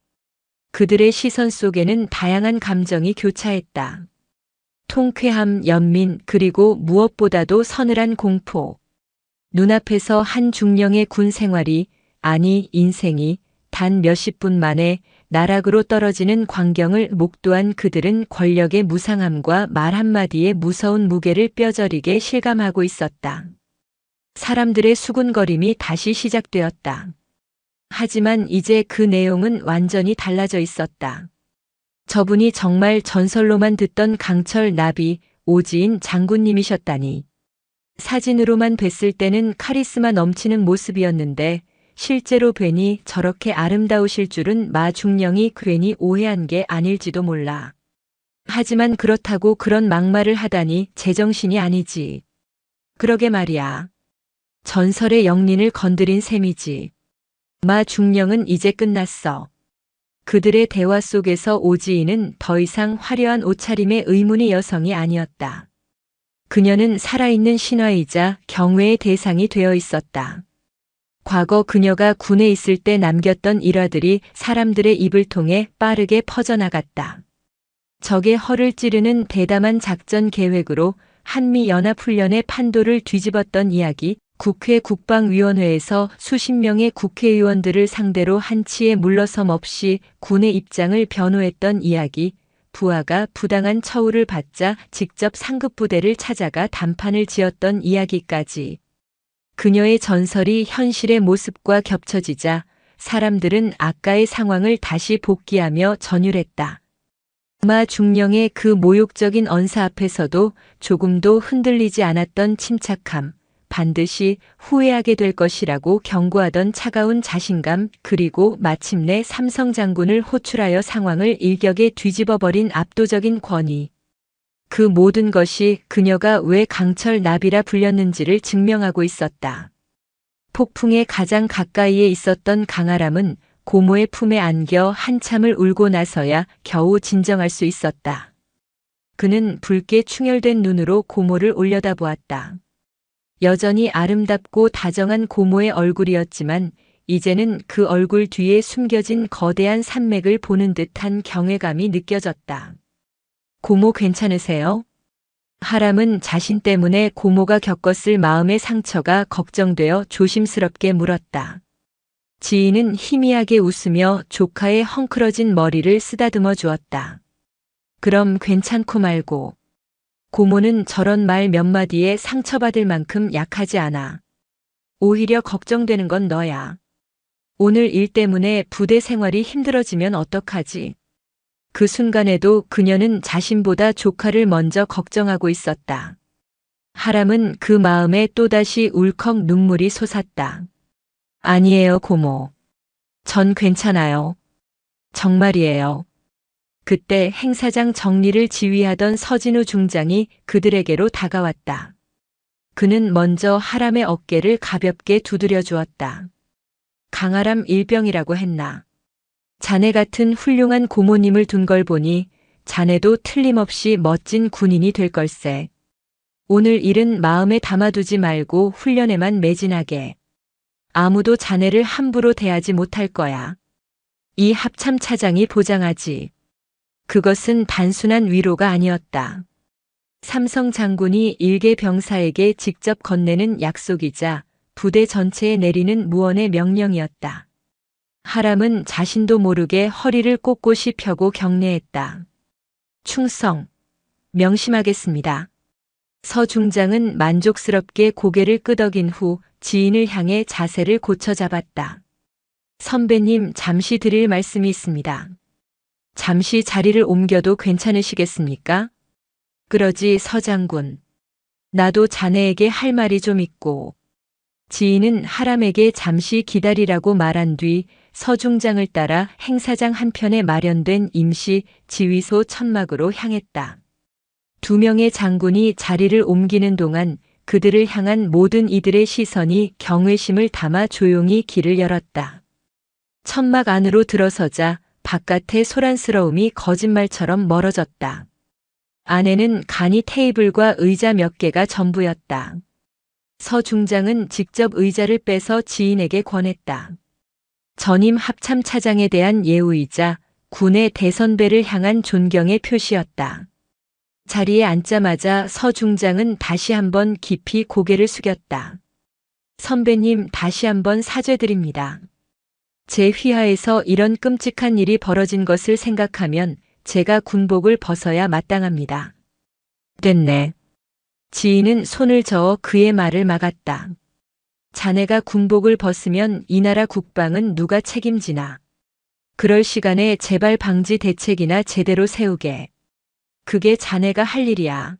그들의 시선 속에는 다양한 감정이 교차했다. 통쾌함, 연민, 그리고 무엇보다도 서늘한 공포. 눈앞에서 한 중령의 군 생활이, 아니 인생이 단 몇십 분 만에 나락으로 떨어지는 광경을 목도한 그들은 권력의 무상함과 말 한마디의 무서운 무게를 뼈저리게 실감하고 있었다. 사람들의 수군거림이 다시 시작되었다. 하지만 이제 그 내용은 완전히 달라져 있었다. 저분이 정말 전설로만 듣던 강철 나비 오지인 장군님이셨다니. 사진으로만 뵀을 때는 카리스마 넘치는 모습이었는데 실제로 뵈니 저렇게 아름다우실 줄은 마 중령이 괜히 오해한 게 아닐지도 몰라. 하지만 그렇다고 그런 막말을 하다니 제정신이 아니지. 그러게 말이야. 전설의 영린을 건드린 셈이지. 마 중령은 이제 끝났어. 그들의 대화 속에서 오지인은 더 이상 화려한 옷차림의 의문의 여성이 아니었다. 그녀는 살아있는 신화이자 경외의 대상이 되어 있었다. 과거 그녀가 군에 있을 때 남겼던 일화들이 사람들의 입을 통해 빠르게 퍼져나갔다. 적의 허를 찌르는 대담한 작전 계획으로 한미연합훈련의 판도를 뒤집었던 이야기, 국회 국방위원회에서 수십 명의 국회의원들을 상대로 한치의 물러섬 없이 군의 입장을 변호했던 이야기, 부하가 부당한 처우를 받자 직접 상급부대를 찾아가 단판을 지었던 이야기까지. 그녀의 전설이 현실의 모습과 겹쳐지자 사람들은 아까의 상황을 다시 복기하며 전율했다. 마 중령의 그 모욕적인 언사 앞에서도 조금도 흔들리지 않았던 침착함, 반드시 후회하게 될 것이라고 경고하던 차가운 자신감, 그리고 마침내 삼성 장군을 호출하여 상황을 일격에 뒤집어버린 압도적인 권위. 그 모든 것이 그녀가 왜 강철 나비라 불렸는지를 증명하고 있었다. 폭풍의 가장 가까이에 있었던 강아람은 고모의 품에 안겨 한참을 울고 나서야 겨우 진정할 수 있었다. 그는 붉게 충혈된 눈으로 고모를 올려다보았다. 여전히 아름답고 다정한 고모의 얼굴이었지만 이제는 그 얼굴 뒤에 숨겨진 거대한 산맥을 보는 듯한 경외감이 느껴졌다. 고모 괜찮으세요? 하람은 자신 때문에 고모가 겪었을 마음의 상처가 걱정되어 조심스럽게 물었다. 지인은 희미하게 웃으며 조카의 헝클어진 머리를 쓰다듬어 주었다. 그럼 괜찮고 말고. 고모는 저런 말 몇 마디에 상처받을 만큼 약하지 않아. 오히려 걱정되는 건 너야. 오늘 일 때문에 부대 생활이 힘들어지면 어떡하지? 그 순간에도 그녀는 자신보다 조카를 먼저 걱정하고 있었다. 하람은 그 마음에 또다시 울컥 눈물이 솟았다. 아니에요, 고모. 전 괜찮아요. 정말이에요. 그때 행사장 정리를 지휘하던 서진우 중장이 그들에게로 다가왔다. 그는 먼저 하람의 어깨를 가볍게 두드려 주었다. 강하람 일병이라고 했나. 자네 같은 훌륭한 고모님을 둔 걸 보니 자네도 틀림없이 멋진 군인이 될 걸세. 오늘 일은 마음에 담아두지 말고 훈련에만 매진하게. 아무도 자네를 함부로 대하지 못할 거야. 이 합참 차장이 보장하지. 그것은 단순한 위로가 아니었다. 삼성 장군이 일개 병사에게 직접 건네는 약속이자 부대 전체에 내리는 무언의 명령이었다. 하람은 자신도 모르게 허리를 꼿꼿이 펴고 경례했다. 충성, 명심하겠습니다. 서 중장은 만족스럽게 고개를 끄덕인 후 지인을 향해 자세를 고쳐 잡았다. 선배님, 잠시 드릴 말씀이 있습니다. 잠시 자리를 옮겨도 괜찮으시겠습니까? 그러지 서 장군. 나도 자네에게 할 말이 좀 있고. 지인은 하람에게 잠시 기다리라고 말한 뒤 서 중장을 따라 행사장 한편에 마련된 임시 지휘소 천막으로 향했다. 두 명의 장군이 자리를 옮기는 동안 그들을 향한 모든 이들의 시선이 경외심을 담아 조용히 길을 열었다. 천막 안으로 들어서자 바깥의 소란스러움이 거짓말처럼 멀어졌다. 안에는 간이 테이블과 의자 몇 개가 전부였다. 서 중장은 직접 의자를 빼서 지인에게 권했다. 전임 합참 차장에 대한 예우이자 군의 대선배를 향한 존경의 표시였다. 자리에 앉자마자 서 중장은 다시 한번 깊이 고개를 숙였다. 선배님, 다시 한번 사죄드립니다. 제 휘하에서 이런 끔찍한 일이 벌어진 것을 생각하면 제가 군복을 벗어야 마땅합니다. 됐네. 지인은 손을 저어 그의 말을 막았다. 자네가 군복을 벗으면 이 나라 국방은 누가 책임지나. 그럴 시간에 재발 방지 대책이나 제대로 세우게. 그게 자네가 할 일이야.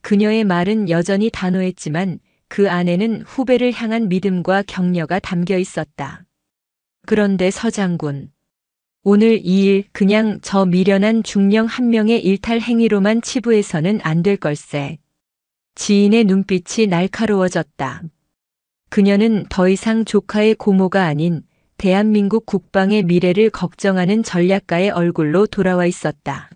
그녀의 말은 여전히 단호했지만 그 안에는 후배를 향한 믿음과 격려가 담겨 있었다. 그런데 서 장군. 오늘 이 일 그냥 저 미련한 중령 한 명의 일탈 행위로만 치부해서는 안 될 걸세. 지인의 눈빛이 날카로워졌다. 그녀는 더 이상 조카의 고모가 아닌 대한민국 국방의 미래를 걱정하는 전략가의 얼굴로 돌아와 있었다.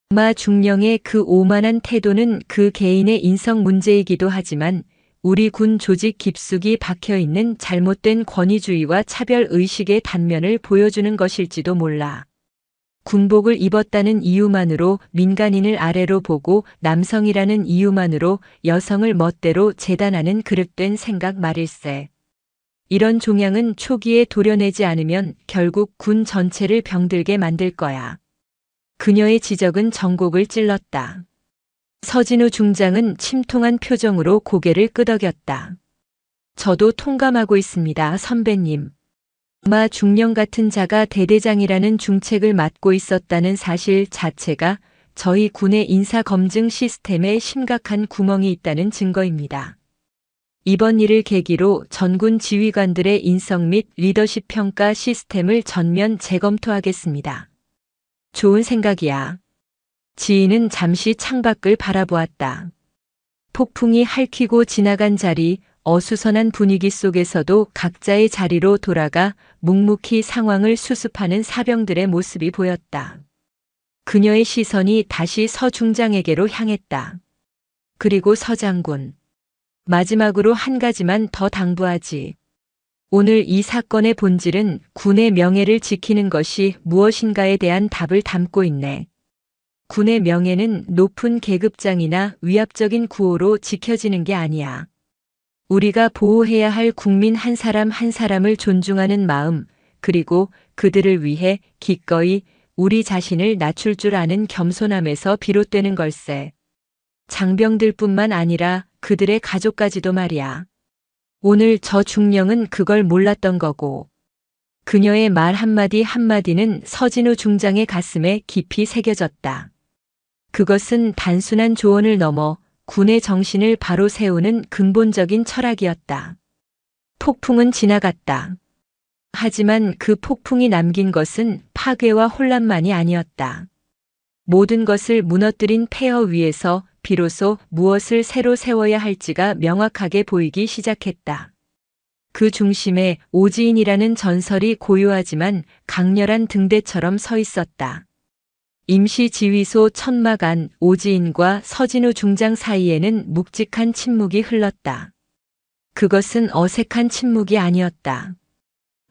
마 중령의 그 오만한 태도는 그 개인의 인성 문제이기도 하지만 우리 군 조직 깊숙이 박혀있는 잘못된 권위주의와 차별의식의 단면을 보여주는 것일지도 몰라. 군복을 입었다는 이유만으로 민간인을 아래로 보고 남성이라는 이유만으로 여성을 멋대로 재단하는 그릇된 생각 말일세. 이런 종양은 초기에 도려내지 않으면 결국 군 전체를 병들게 만들 거야. 그녀의 지적은 전곡을 찔렀다. 서진우 중장은 침통한 표정으로 고개를 끄덕였다. 저도 통감하고 있습니다, 선배님. 마 중령 같은 자가 대대장이라는 중책을 맡고 있었다는 사실 자체가 저희 군의 인사검증 시스템에 심각한 구멍이 있다는 증거입니다. 이번 일을 계기로 전군 지휘관들의 인성 및 리더십 평가 시스템을 전면 재검토하겠습니다. 좋은 생각이야. 지인은 잠시 창밖을 바라보았다. 폭풍이 핥히고 지나간 자리, 어수선한 분위기 속에서도 각자의 자리로 돌아가 묵묵히 상황을 수습하는 사병들의 모습이 보였다. 그녀의 시선이 다시 서 중장에게로 향했다. 그리고 서 장군. 마지막으로 한 가지만 더 당부하지. 오늘 이 사건의 본질은 군의 명예를 지키는 것이 무엇인가에 대한 답을 담고 있네. 군의 명예는 높은 계급장이나 위압적인 구호로 지켜지는 게 아니야. 우리가 보호해야 할 국민 한 사람 한 사람을 존중하는 마음, 그리고 그들을 위해 기꺼이 우리 자신을 낮출 줄 아는 겸손함에서 비롯되는 걸세. 장병들뿐만 아니라 그들의 가족까지도 말이야. 오늘 저 중령은 그걸 몰랐던 거고. 그녀의 말 한마디 한마디는 서진우 중장의 가슴에 깊이 새겨졌다. 그것은 단순한 조언을 넘어 군의 정신을 바로 세우는 근본적인 철학이었다. 폭풍은 지나갔다. 하지만 그 폭풍이 남긴 것은 파괴와 혼란만이 아니었다. 모든 것을 무너뜨린 폐허 위에서 비로소 무엇을 새로 세워야 할지가 명확하게 보이기 시작했다. 그 중심에 오지인이라는 전설이 고요하지만 강렬한 등대처럼 서 있었다. 임시지휘소 천막 안 오지인과 서진우 중장 사이에는 묵직한 침묵이 흘렀다. 그것은 어색한 침묵이 아니었다.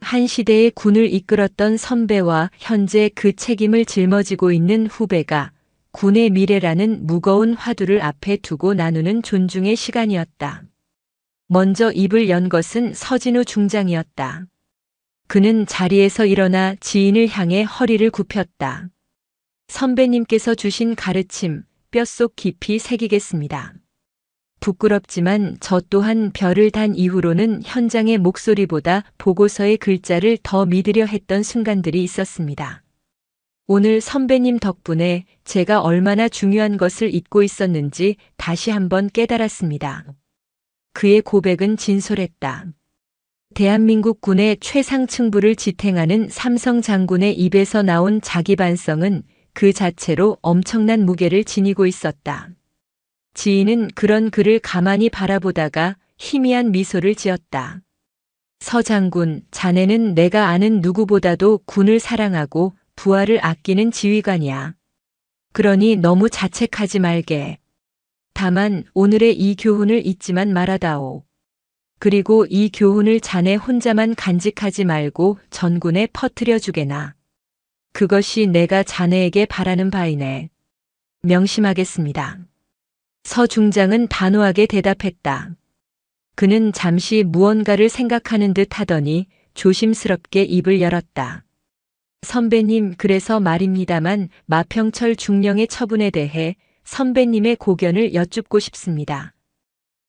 한 시대의 군을 이끌었던 선배와 현재 그 책임을 짊어지고 있는 후배가 군의 미래라는 무거운 화두를 앞에 두고 나누는 존중의 시간이었다. 먼저 입을 연 것은 서진우 중장이었다. 그는 자리에서 일어나 지인을 향해 허리를 굽혔다. 선배님께서 주신 가르침, 뼛속 깊이 새기겠습니다. 부끄럽지만 저 또한 별을 단 이후로는 현장의 목소리보다 보고서의 글자를 더 믿으려 했던 순간들이 있었습니다. 오늘 선배님 덕분에 제가 얼마나 중요한 것을 잊고 있었는지 다시 한번 깨달았습니다. 그의 고백은 진솔했다. 대한민국 군의 최상층부를 지탱하는 삼성 장군의 입에서 나온 자기 반성은 그 자체로 엄청난 무게를 지니고 있었다. 지인은 그런 그를 가만히 바라보다가 희미한 미소를 지었다. 서 장군, 자네는 내가 아는 누구보다도 군을 사랑하고 부하를 아끼는 지휘관이야. 그러니 너무 자책하지 말게. 다만 오늘의 이 교훈을 잊지만 말아다오. 그리고 이 교훈을 자네 혼자만 간직하지 말고 전군에 퍼뜨려 주게나. 그것이 내가 자네에게 바라는 바이네. 명심하겠습니다. 서 중장은 단호하게 대답했다. 그는 잠시 무언가를 생각하는 듯 하더니 조심스럽게 입을 열었다. 선배님, 그래서 말입니다만 마평철 중령의 처분에 대해 선배님의 고견을 여쭙고 싶습니다.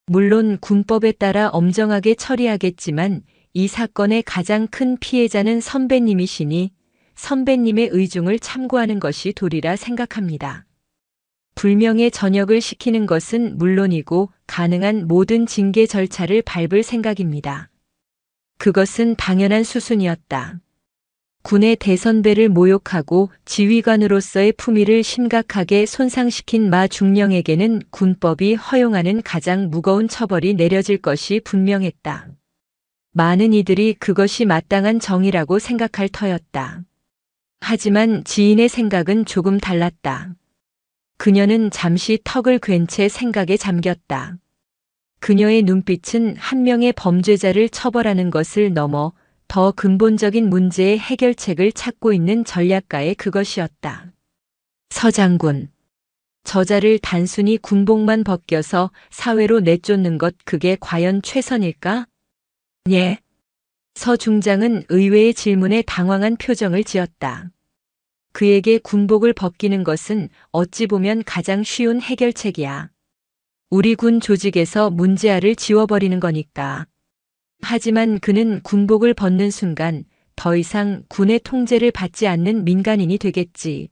물론 군법에 따라 엄정하게 처리하겠지만 이 사건의 가장 큰 피해자는 선배님이시니 선배님의 의중을 참고하는 것이 도리라 생각합니다. 불명예 전역을 시키는 것은 물론이고 가능한 모든 징계 절차를 밟을 생각입니다. 그것은 당연한 수순이었다. 군의 대선배를 모욕하고 지휘관으로서의 품위를 심각하게 손상시킨 마 중령에게는 군법이 허용하는 가장 무거운 처벌이 내려질 것이 분명했다. 많은 이들이 그것이 마땅한 정의라고 생각할 터였다. 하지만 지인의 생각은 조금 달랐다. 그녀는 잠시 턱을 괜 채 생각에 잠겼다. 그녀의 눈빛은 한 명의 범죄자를 처벌하는 것을 넘어 더 근본적인 문제의 해결책을 찾고 있는 전략가의 그것이었다. 서 장군. 저자를 단순히 군복만 벗겨서 사회로 내쫓는 것, 그게 과연 최선일까? 예. 서 중장은 의외의 질문에 당황한 표정을 지었다. 그에게 군복을 벗기는 것은 어찌 보면 가장 쉬운 해결책이야. 우리 군 조직에서 문제아를 지워버리는 거니까. 하지만 그는 군복을 벗는 순간 더 이상 군의 통제를 받지 않는 민간인이 되겠지.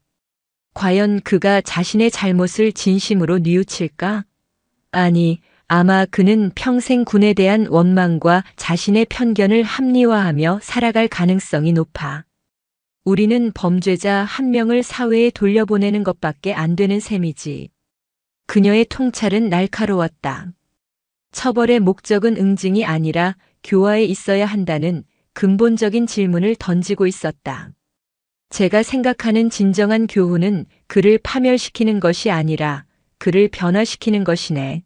과연 그가 자신의 잘못을 진심으로 뉘우칠까? 아니, 아마 그는 평생 군에 대한 원망과 자신의 편견을 합리화하며 살아갈 가능성이 높아. 우리는 범죄자 한 명을 사회에 돌려보내는 것밖에 안 되는 셈이지. 그녀의 통찰은 날카로웠다. 처벌의 목적은 응징이 아니라 교화에 있어야 한다는 근본적인 질문을 던지고 있었다. 제가 생각하는 진정한 교훈은 그를 파멸시키는 것이 아니라 그를 변화시키는 것이네.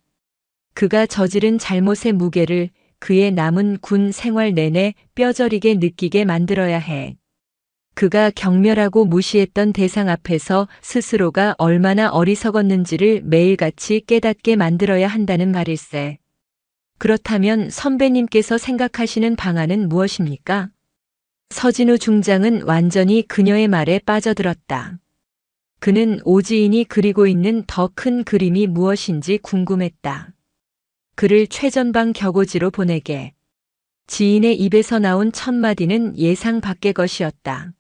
그가 저지른 잘못의 무게를 그의 남은 군 생활 내내 뼈저리게 느끼게 만들어야 해. 그가 경멸하고 무시했던 대상 앞에서 스스로가 얼마나 어리석었는지를 매일같이 깨닫게 만들어야 한다는 말일세. 그렇다면 선배님께서 생각하시는 방안은 무엇입니까? 서진우 중장은 완전히 그녀의 말에 빠져들었다. 그는 오지인이 그리고 있는 더 큰 그림이 무엇인지 궁금했다. 그를 최전방 격오지로 보내게. 지인의 입에서 나온 첫 마디는 예상 밖의 것이었다.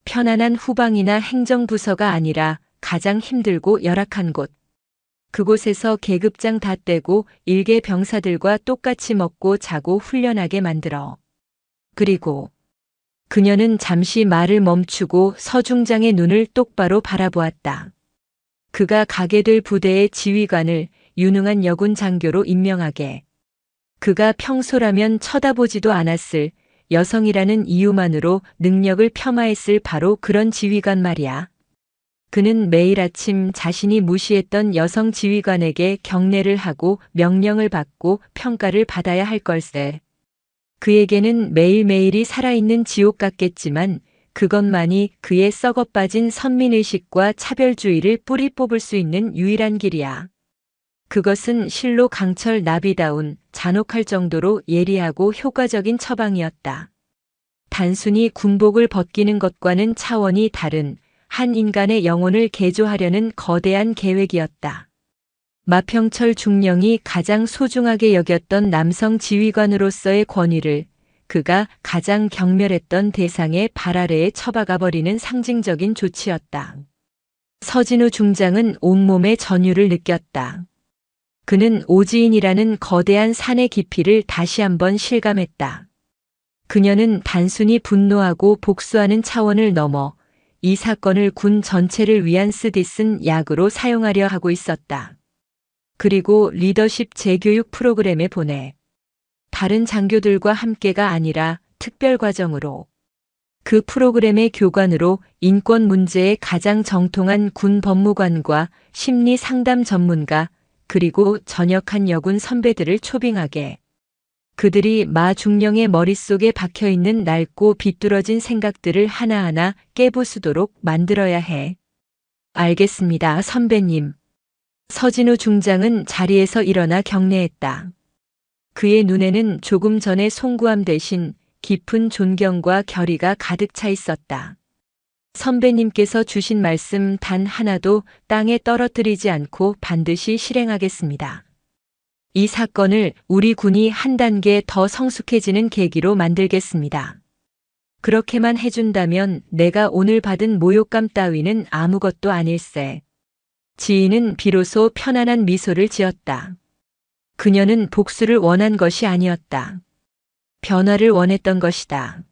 편안한 후방이나 행정부서가 아니라 가장 힘들고 열악한 곳. 그곳에서 계급장 다 떼고 일개 병사들과 똑같이 먹고 자고 훈련하게 만들어. 그리고 그녀는 잠시 말을 멈추고 서중장의 눈을 똑바로 바라보았다. 그가 가게 될 부대의 지휘관을 유능한 여군 장교로 임명하게. 그가 평소라면 쳐다보지도 않았을 여성이라는 이유만으로 능력을 폄하했을 바로 그런 지휘관 말이야. 그는 매일 아침 자신이 무시했던 여성 지휘관에게 경례를 하고 명령을 받고 평가를 받아야 할 걸세. 그에게는 매일매일이 살아있는 지옥 같겠지만 그것만이 그의 썩어빠진 선민의식과 차별주의를 뿌리 뽑을 수 있는 유일한 길이야. 그것은 실로 강철 나비다운 잔혹할 정도로 예리하고 효과적인 처방이었다. 단순히 군복을 벗기는 것과는 차원이 다른 한 인간의 영혼을 개조하려는 거대한 계획이었다. 마평철 중령이 가장 소중하게 여겼던 남성 지휘관으로서의 권위를 그가 가장 경멸했던 대상의 발 아래에 처박아 버리는 상징적인 조치였다. 서진우 중장은 온몸의 전율을 느꼈다. 그는 오지인이라는 거대한 산의 깊이를 다시 한번 실감했다. 그녀는 단순히 분노하고 복수하는 차원을 넘어 이 사건을 군 전체를 위한 쓰디쓴 약으로 사용하려 하고 있었다. 그리고 리더십 재교육 프로그램에 보내. 다른 장교들과 함께가 아니라 특별 과정으로. 그 프로그램의 교관으로 인권 문제에 가장 정통한 군 법무관과 심리 상담 전문가, 그리고 전역한 여군 선배들을 초빙하게. 그들이 마 중령의 머릿속에 박혀있는 낡고 비뚤어진 생각들을 하나하나 깨부수도록 만들어야 해. 알겠습니다, 선배님. 서진우 중장은 자리에서 일어나 경례했다. 그의 눈에는 조금 전의 송구함 대신 깊은 존경과 결의가 가득 차 있었다. 선배님께서 주신 말씀 단 하나도 땅에 떨어뜨리지 않고 반드시 실행하겠습니다. 이 사건을 우리 군이 한 단계 더 성숙해지는 계기로 만들겠습니다. 그렇게만 해준다면 내가 오늘 받은 모욕감 따위는 아무것도 아닐세. 지인은 비로소 편안한 미소를 지었다. 그녀는 복수를 원한 것이 아니었다. 변화를 원했던 것이다.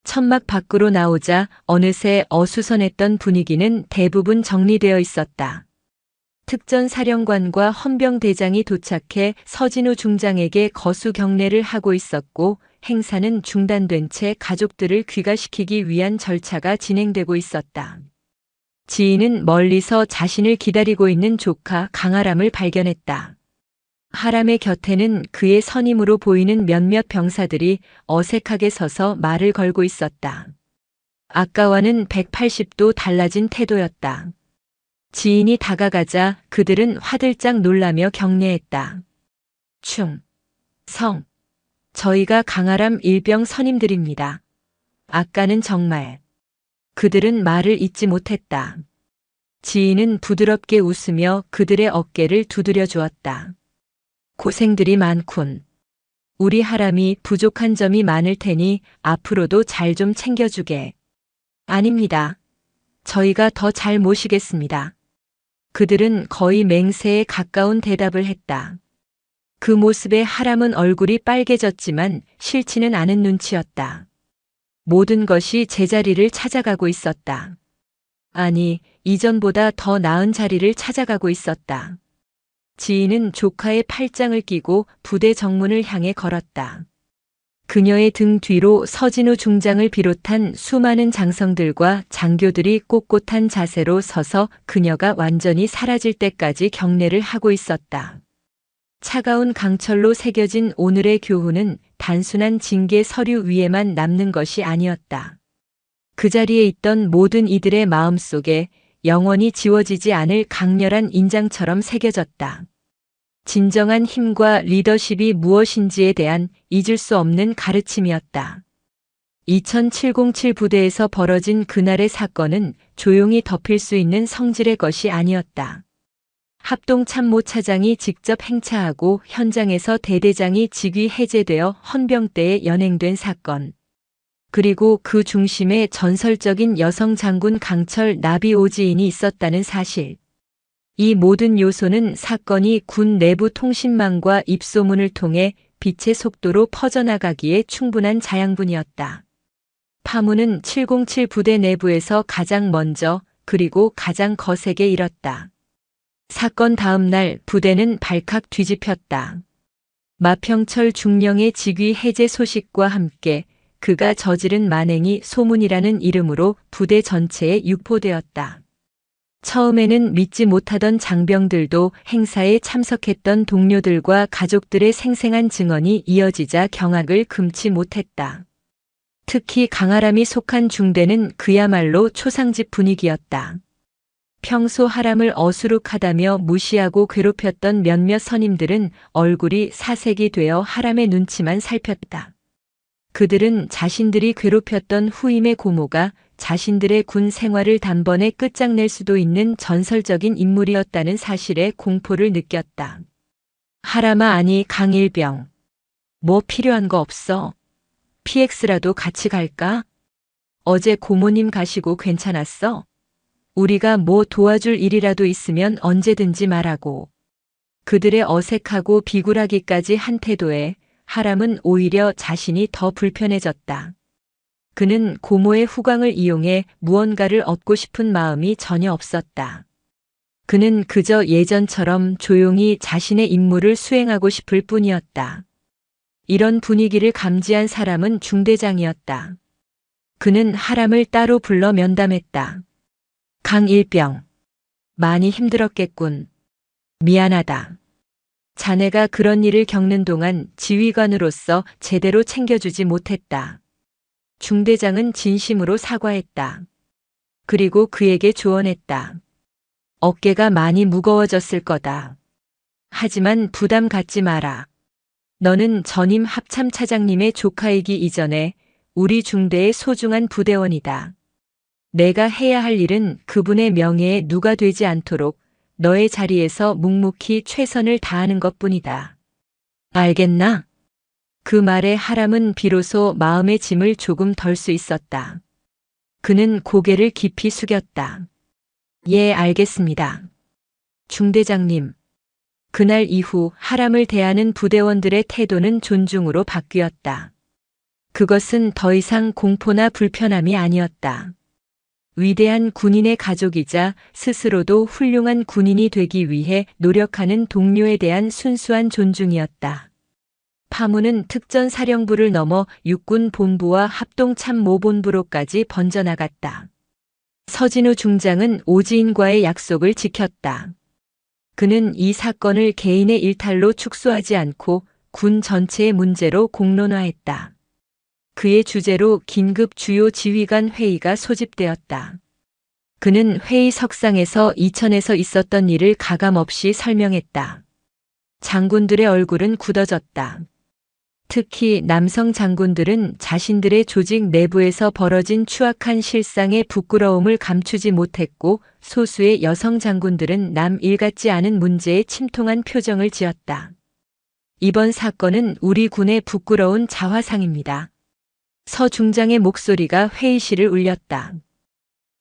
천막 밖으로 나오자 어느새 어수선했던 분위기는 대부분 정리되어 있었다. 특전사령관과 헌병대장이 도착해 서진우 중장에게 거수 경례를 하고 있었고 행사는 중단된 채 가족들을 귀가시키기 위한 절차가 진행되고 있었다. 지인은 멀리서 자신을 기다리고 있는 조카 강아람을 발견했다. 하람의 곁에는 그의 선임으로 보이는 몇몇 병사들이 어색하게 서서 말을 걸고 있었다. 아까와는 180도 달라진 태도였다. 지인이 다가가자 그들은 화들짝 놀라며 경례했다. 충, 성, 저희가 강아람 일병 선임들입니다. 아까는 정말. 그들은 말을 잇지 못했다. 지인은 부드럽게 웃으며 그들의 어깨를 두드려 주었다. 고생들이 많군. 우리 하람이 부족한 점이 많을 테니 앞으로도 잘 좀 챙겨주게. 아닙니다. 저희가 더 잘 모시겠습니다. 그들은 거의 맹세에 가까운 대답을 했다. 그 모습에 하람은 얼굴이 빨개졌지만 싫지는 않은 눈치였다. 모든 것이 제자리를 찾아가고 있었다. 아니, 이전보다 더 나은 자리를 찾아가고 있었다. 지인은 조카의 팔짱을 끼고 부대 정문을 향해 걸었다. 그녀의 등 뒤로 서진우 중장을 비롯한 수많은 장성들과 장교들이 꼿꼿한 자세로 서서 그녀가 완전히 사라질 때까지 경례를 하고 있었다. 차가운 강철로 새겨진 오늘의 교훈은 단순한 징계 서류 위에만 남는 것이 아니었다. 그 자리에 있던 모든 이들의 마음속에 영원히 지워지지 않을 강렬한 인장처럼 새겨졌다. 진정한 힘과 리더십이 무엇인지에 대한 잊을 수 없는 가르침이었다. 2707 부대에서 벌어진 그날의 사건은 조용히 덮일 수 있는 성질의 것이 아니었다. 합동참모차장이 직접 행차하고 현장에서 대대장이 직위 해제되어 헌병 때에 연행된 사건. 그리고 그 중심에 전설적인 여성 장군 강철 나비오지인이 있었다는 사실. 이 모든 요소는 사건이 군 내부 통신망과 입소문을 통해 빛의 속도로 퍼져나가기에 충분한 자양분이었다. 파문은 707 부대 내부에서 가장 먼저 그리고 가장 거세게 일었다. 사건 다음 날 부대는 발칵 뒤집혔다. 마평철 중령의 직위 해제 소식과 함께 그가 저지른 만행이 소문이라는 이름으로 부대 전체에 유포되었다. 처음에는 믿지 못하던 장병들도 행사에 참석했던 동료들과 가족들의 생생한 증언이 이어지자 경악을 금치 못했다. 특히 강아람이 속한 중대는 그야말로 초상집 분위기였다. 평소 하람을 어수룩하다며 무시하고 괴롭혔던 몇몇 선임들은 얼굴이 사색이 되어 하람의 눈치만 살폈다. 그들은 자신들이 괴롭혔던 후임의 고모가 자신들의 군 생활을 단번에 끝장낼 수도 있는 전설적인 인물이었다는 사실에 공포를 느꼈다. 하람아 아니 강일병. 뭐 필요한 거 없어? PX라도 같이 갈까? 어제 고모님 가시고 괜찮았어? 우리가 뭐 도와줄 일이라도 있으면 언제든지 말하고. 그들의 어색하고 비굴하기까지 한 태도에 하람은 오히려 자신이 더 불편해졌다. 그는 고모의 후광을 이용해 무언가를 얻고 싶은 마음이 전혀 없었다. 그는 그저 예전처럼 조용히 자신의 임무를 수행하고 싶을 뿐이었다. 이런 분위기를 감지한 사람은 중대장이었다. 그는 하람을 따로 불러 면담했다. 강일병. 많이 힘들었겠군. 미안하다. 자네가 그런 일을 겪는 동안 지휘관으로서 제대로 챙겨주지 못했다. 중대장은 진심으로 사과했다. 그리고 그에게 조언했다. 어깨가 많이 무거워졌을 거다. 하지만 부담 갖지 마라. 너는 전임 합참차장님의 조카이기 이전에 우리 중대의 소중한 부대원이다. 내가 해야 할 일은 그분의 명예에 누가 되지 않도록 너의 자리에서 묵묵히 최선을 다하는 것뿐이다. 알겠나? 그 말에 하람은 비로소 마음의 짐을 조금 덜 수 있었다. 그는 고개를 깊이 숙였다. 예, 알겠습니다. 중대장님. 그날 이후 하람을 대하는 부대원들의 태도는 존중으로 바뀌었다. 그것은 더 이상 공포나 불편함이 아니었다. 위대한 군인의 가족이자 스스로도 훌륭한 군인이 되기 위해 노력하는 동료에 대한 순수한 존중이었다. 파문은 특전사령부를 넘어 육군 본부와 합동참모본부로까지 번져나갔다. 서진우 중장은 오지인과의 약속을 지켰다. 그는 이 사건을 개인의 일탈로 축소하지 않고 군 전체의 문제로 공론화했다. 그의 주재로 긴급 주요 지휘관 회의가 소집되었다. 그는 회의석상에서 이천에서 있었던 일을 가감없이 설명했다. 장군들의 얼굴은 굳어졌다. 특히 남성 장군들은 자신들의 조직 내부에서 벌어진 추악한 실상의 부끄러움을 감추지 못했고 소수의 여성 장군들은 남 일 같지 않은 문제에 침통한 표정을 지었다. 이번 사건은 우리 군의 부끄러운 자화상입니다. 서 중장의 목소리가 회의실을 울렸다.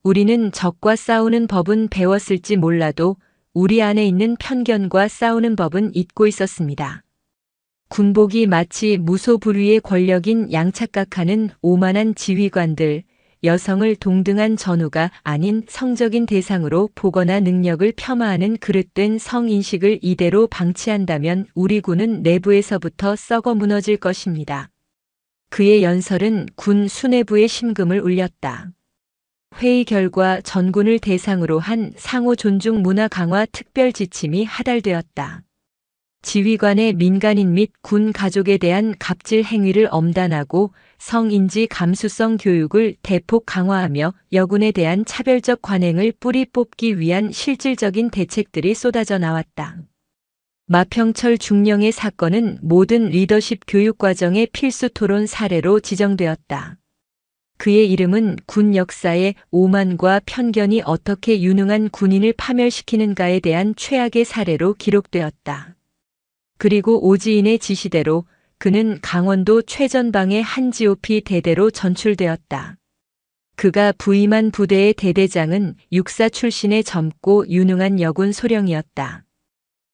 우리는 적과 싸우는 법은 배웠을지 몰라도 우리 안에 있는 편견과 싸우는 법은 잊고 있었습니다. 군복이 마치 무소불위의 권력인 양착각하는 오만한 지휘관들, 여성을 동등한 전우가 아닌 성적인 대상으로 보거나 능력을 폄하하는 그릇된 성인식을 이대로 방치한다면 우리 군은 내부에서부터 썩어 무너질 것입니다. 그의 연설은 군 수뇌부의 심금을 울렸다. 회의 결과 전군을 대상으로 한 상호 존중 문화 강화 특별 지침이 하달되었다. 지휘관의 민간인 및 군 가족에 대한 갑질 행위를 엄단하고 성인지 감수성 교육을 대폭 강화하며 여군에 대한 차별적 관행을 뿌리 뽑기 위한 실질적인 대책들이 쏟아져 나왔다. 마평철 중령의 사건은 모든 리더십 교육 과정의 필수 토론 사례로 지정되었다. 그의 이름은 군 역사에 오만과 편견이 어떻게 유능한 군인을 파멸시키는가에 대한 최악의 사례로 기록되었다. 그리고 오지인의 지시대로 그는 강원도 최전방의 한 GOP 대대로 전출되었다. 그가 부임한 부대의 대대장은 육사 출신의 젊고 유능한 여군 소령이었다.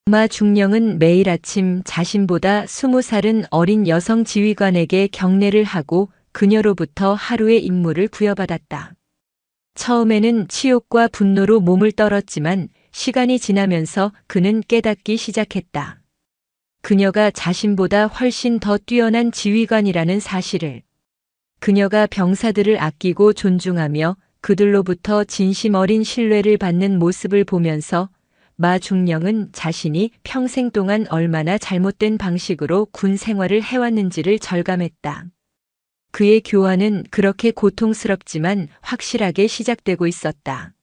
마 중령은 매일 아침 자신보다 20살은 어린 여성 지휘관에게 경례를 하고 그녀로부터 하루의 임무를 부여받았다. 처음에는 치욕과 분노로 몸을 떨었지만 시간이 지나면서 그는 깨닫기 시작했다. 그녀가 자신보다 훨씬 더 뛰어난 지휘관이라는 사실을. 그녀가 병사들을 아끼고 존중하며 그들로부터 진심 어린 신뢰를 받는 모습을 보면서 마 중령은 자신이 평생 동안 얼마나 잘못된 방식으로 군 생활을 해왔는지를 절감했다. 그의 교환은 그렇게 고통스럽지만 확실하게 시작되고 있었다.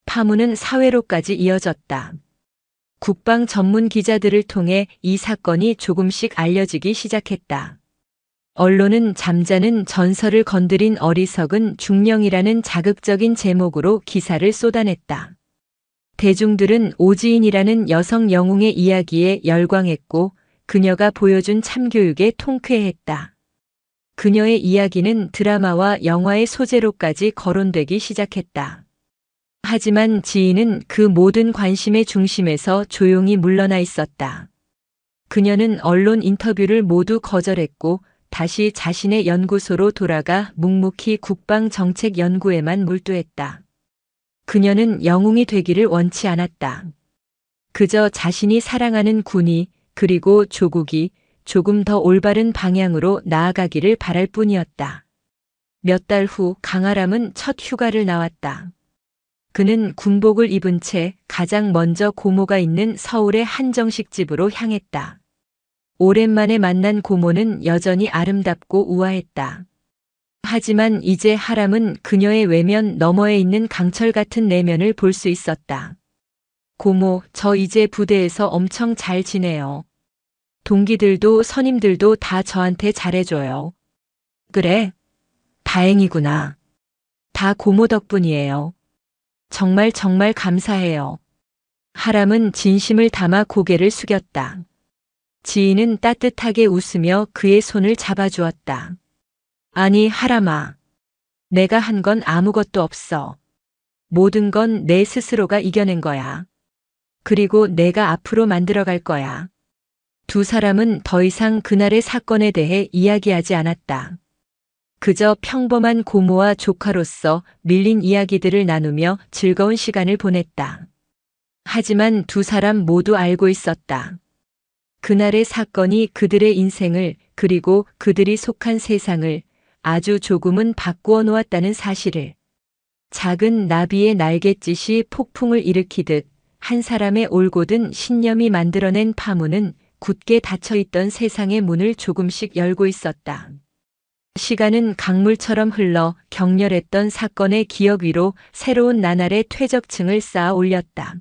파문은 사회로까지 이어졌다. 국방 전문 기자들을 통해 이 사건이 조금씩 알려지기 시작했다. 언론은 잠자는 전설을 건드린 어리석은 중령이라는 자극적인 제목으로 기사를 쏟아냈다. 대중들은 오지인이라는 여성 영웅의 이야기에 열광했고 그녀가 보여준 참교육에 통쾌했다. 그녀의 이야기는 드라마와 영화의 소재로까지 거론되기 시작했다. 하지만 지인은 그 모든 관심의 중심에서 조용히 물러나 있었다. 그녀는 언론 인터뷰를 모두 거절했고 다시 자신의 연구소로 돌아가 묵묵히 국방 정책 연구에만 몰두했다. 그녀는 영웅이 되기를 원치 않았다. 그저 자신이 사랑하는 군이 그리고 조국이 조금 더 올바른 방향으로 나아가기를 바랄 뿐이었다. 몇 달 후 강아람은 첫 휴가를 나왔다. 그는 군복을 입은 채 가장 먼저 고모가 있는 서울의 한정식집으로 향했다. 오랜만에 만난 고모는 여전히 아름답고 우아했다. 하지만 이제 하람은 그녀의 외면 너머에 있는 강철 같은 내면을 볼 수 있었다. 고모, 저 이제 부대에서 엄청 잘 지내요. 동기들도 선임들도 다 저한테 잘해줘요. 그래? 다행이구나. 다 고모 덕분이에요. 정말 정말 감사해요. 하람은 진심을 담아 고개를 숙였다. 지인은 따뜻하게 웃으며 그의 손을 잡아주었다. 아니, 하람아. 내가 한 건 아무것도 없어. 모든 건 내 스스로가 이겨낸 거야. 그리고 내가 앞으로 만들어갈 거야. 두 사람은 더 이상 그날의 사건에 대해 이야기하지 않았다. 그저 평범한 고모와 조카로서 밀린 이야기들을 나누며 즐거운 시간을 보냈다. 하지만 두 사람 모두 알고 있었다. 그날의 사건이 그들의 인생을 그리고 그들이 속한 세상을 아주 조금은 바꾸어 놓았다는 사실을. 작은 나비의 날갯짓이 폭풍을 일으키듯 한 사람의 올곧은 신념이 만들어낸 파문은 굳게 닫혀있던 세상의 문을 조금씩 열고 있었다. 시간은 강물처럼 흘러 격렬했던 사건의 기억 위로 새로운 나날의 퇴적층을 쌓아 올렸다.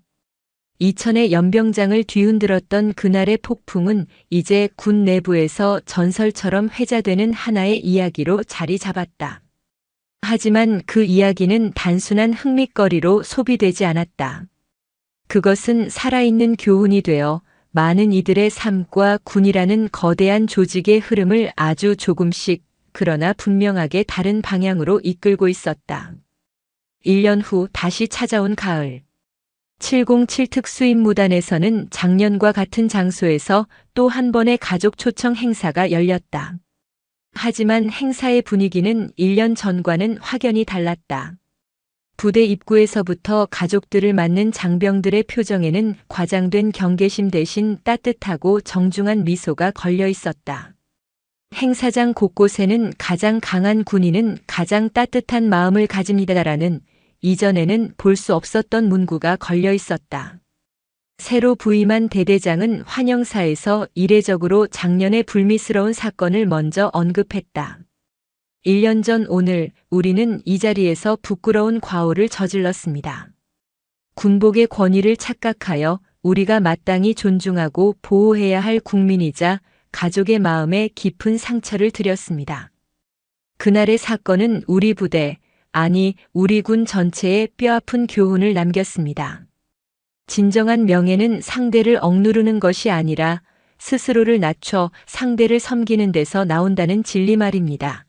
이천의 연병장을 뒤흔들었던 그날의 폭풍은 이제 군 내부에서 전설처럼 회자되는 하나의 이야기로 자리 잡았다. 하지만 그 이야기는 단순한 흥미거리로 소비되지 않았다. 그것은 살아있는 교훈이 되어 많은 이들의 삶과 군이라는 거대한 조직의 흐름을 아주 조금씩 그러나 분명하게 다른 방향으로 이끌고 있었다. 1년 후 다시 찾아온 가을. 707 특수임무단에서는 작년과 같은 장소에서 또 한 번의 가족 초청 행사가 열렸다. 하지만 행사의 분위기는 1년 전과는 확연히 달랐다. 부대 입구에서부터 가족들을 맞는 장병들의 표정에는 과장된 경계심 대신 따뜻하고 정중한 미소가 걸려 있었다. 행사장 곳곳에는 가장 강한 군인은 가장 따뜻한 마음을 가집니다라는 이전에는 볼 수 없었던 문구가 걸려 있었다. 새로 부임한 대대장은 환영사에서 이례적으로 작년의 불미스러운 사건을 먼저 언급했다. 1년 전 오늘 우리는 이 자리에서 부끄러운 과오를 저질렀습니다. 군복의 권위를 착각하여 우리가 마땅히 존중하고 보호해야 할 국민이자 가족의 마음에 깊은 상처를 드렸습니다. 그날의 사건은 우리 부대, 아니 우리 군 전체에 뼈아픈 교훈을 남겼습니다. 진정한 명예는 상대를 억누르는 것이 아니라 스스로를 낮춰 상대를 섬기는 데서 나온다는 진리 말입니다.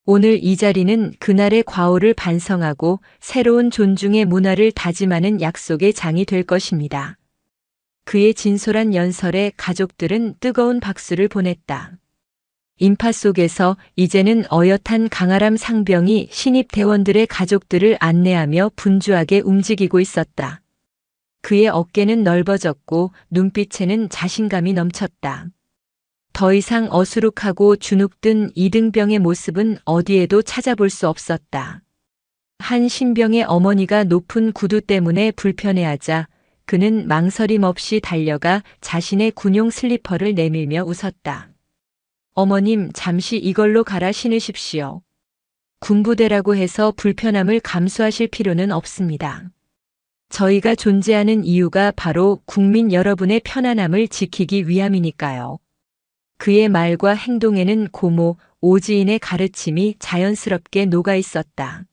오늘 이 자리는 그날의 과오를 반성하고 새로운 존중의 문화를 다짐하는 약속의 장이 될 것입니다. 그의 진솔한 연설에 가족들은 뜨거운 박수를 보냈다. 인파 속에서 이제는 어엿한 강아람 상병이 신입 대원들의 가족들을 안내하며 분주하게 움직이고 있었다. 그의 어깨는 넓어졌고 눈빛에는 자신감이 넘쳤다. 더 이상 어수룩하고 주눅든 이등병의 모습은 어디에도 찾아볼 수 없었다. 한 신병의 어머니가 높은 구두 때문에 불편해하자 그는 망설임 없이 달려가 자신의 군용 슬리퍼를 내밀며 웃었다. 어머님, 잠시 이걸로 갈아 신으십시오. 군부대라고 해서 불편함을 감수하실 필요는 없습니다. 저희가 존재하는 이유가 바로 국민 여러분의 편안함을 지키기 위함이니까요. 그의 말과 행동에는 고모, 오지인의 가르침이 자연스럽게 녹아 있었다.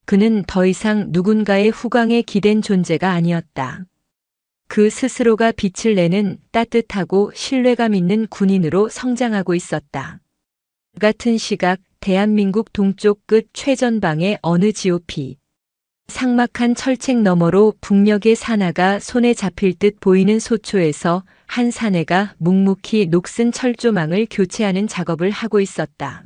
그는 더 이상 누군가의 후광에 기댄 존재가 아니었다. 그 스스로가 빛을 내는 따뜻하고 신뢰감 있는 군인으로 성장하고 있었다. 같은 시각 대한민국 동쪽 끝 최전방의 어느 GOP. 삭막한 철책 너머로 북녘의 산하가 손에 잡힐 듯 보이는 소초에서 한 사내가 묵묵히 녹슨 철조망을 교체하는 작업을 하고 있었다.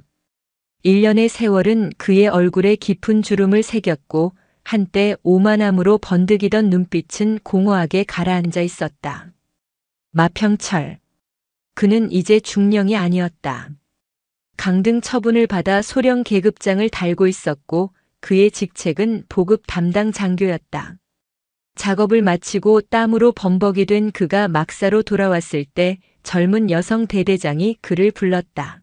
1년의 세월은 그의 얼굴에 깊은 주름을 새겼고 한때 오만함으로 번득이던 눈빛은 공허하게 가라앉아 있었다. 마평철. 그는 이제 중령이 아니었다. 강등 처분을 받아 소령 계급장을 달고 있었고 그의 직책은 보급 담당 장교였다. 작업을 마치고 땀으로 범벅이 된 그가 막사로 돌아왔을 때 젊은 여성 대대장이 그를 불렀다.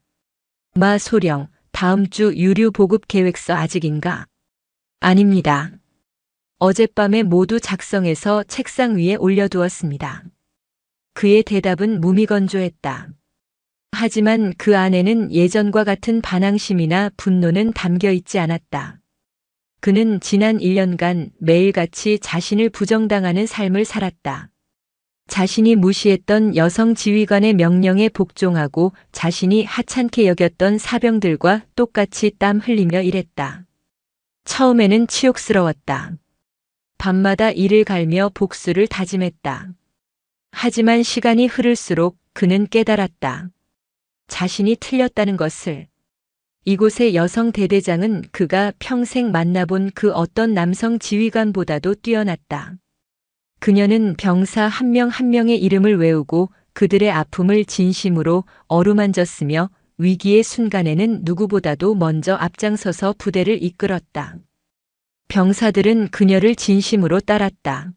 마 소령, 다음 주 유류 보급 계획서 아직인가? 아닙니다. 어젯밤에 모두 작성해서 책상 위에 올려두었습니다. 그의 대답은 무미건조했다. 하지만 그 안에는 예전과 같은 반항심이나 분노는 담겨 있지 않았다. 그는 지난 1년간 매일같이 자신을 부정당하는 삶을 살았다. 자신이 무시했던 여성 지휘관의 명령에 복종하고 자신이 하찮게 여겼던 사병들과 똑같이 땀 흘리며 일했다. 처음에는 치욕스러웠다. 밤마다 이를 갈며 복수를 다짐했다. 하지만 시간이 흐를수록 그는 깨달았다. 자신이 틀렸다는 것을. 이곳의 여성 대대장은 그가 평생 만나본 그 어떤 남성 지휘관보다도 뛰어났다. 그녀는 병사 한 명 한 명의 이름을 외우고 그들의 아픔을 진심으로 어루만졌으며 위기의 순간에는 누구보다도 먼저 앞장서서 부대를 이끌었다. 병사들은 그녀를 진심으로 따랐다.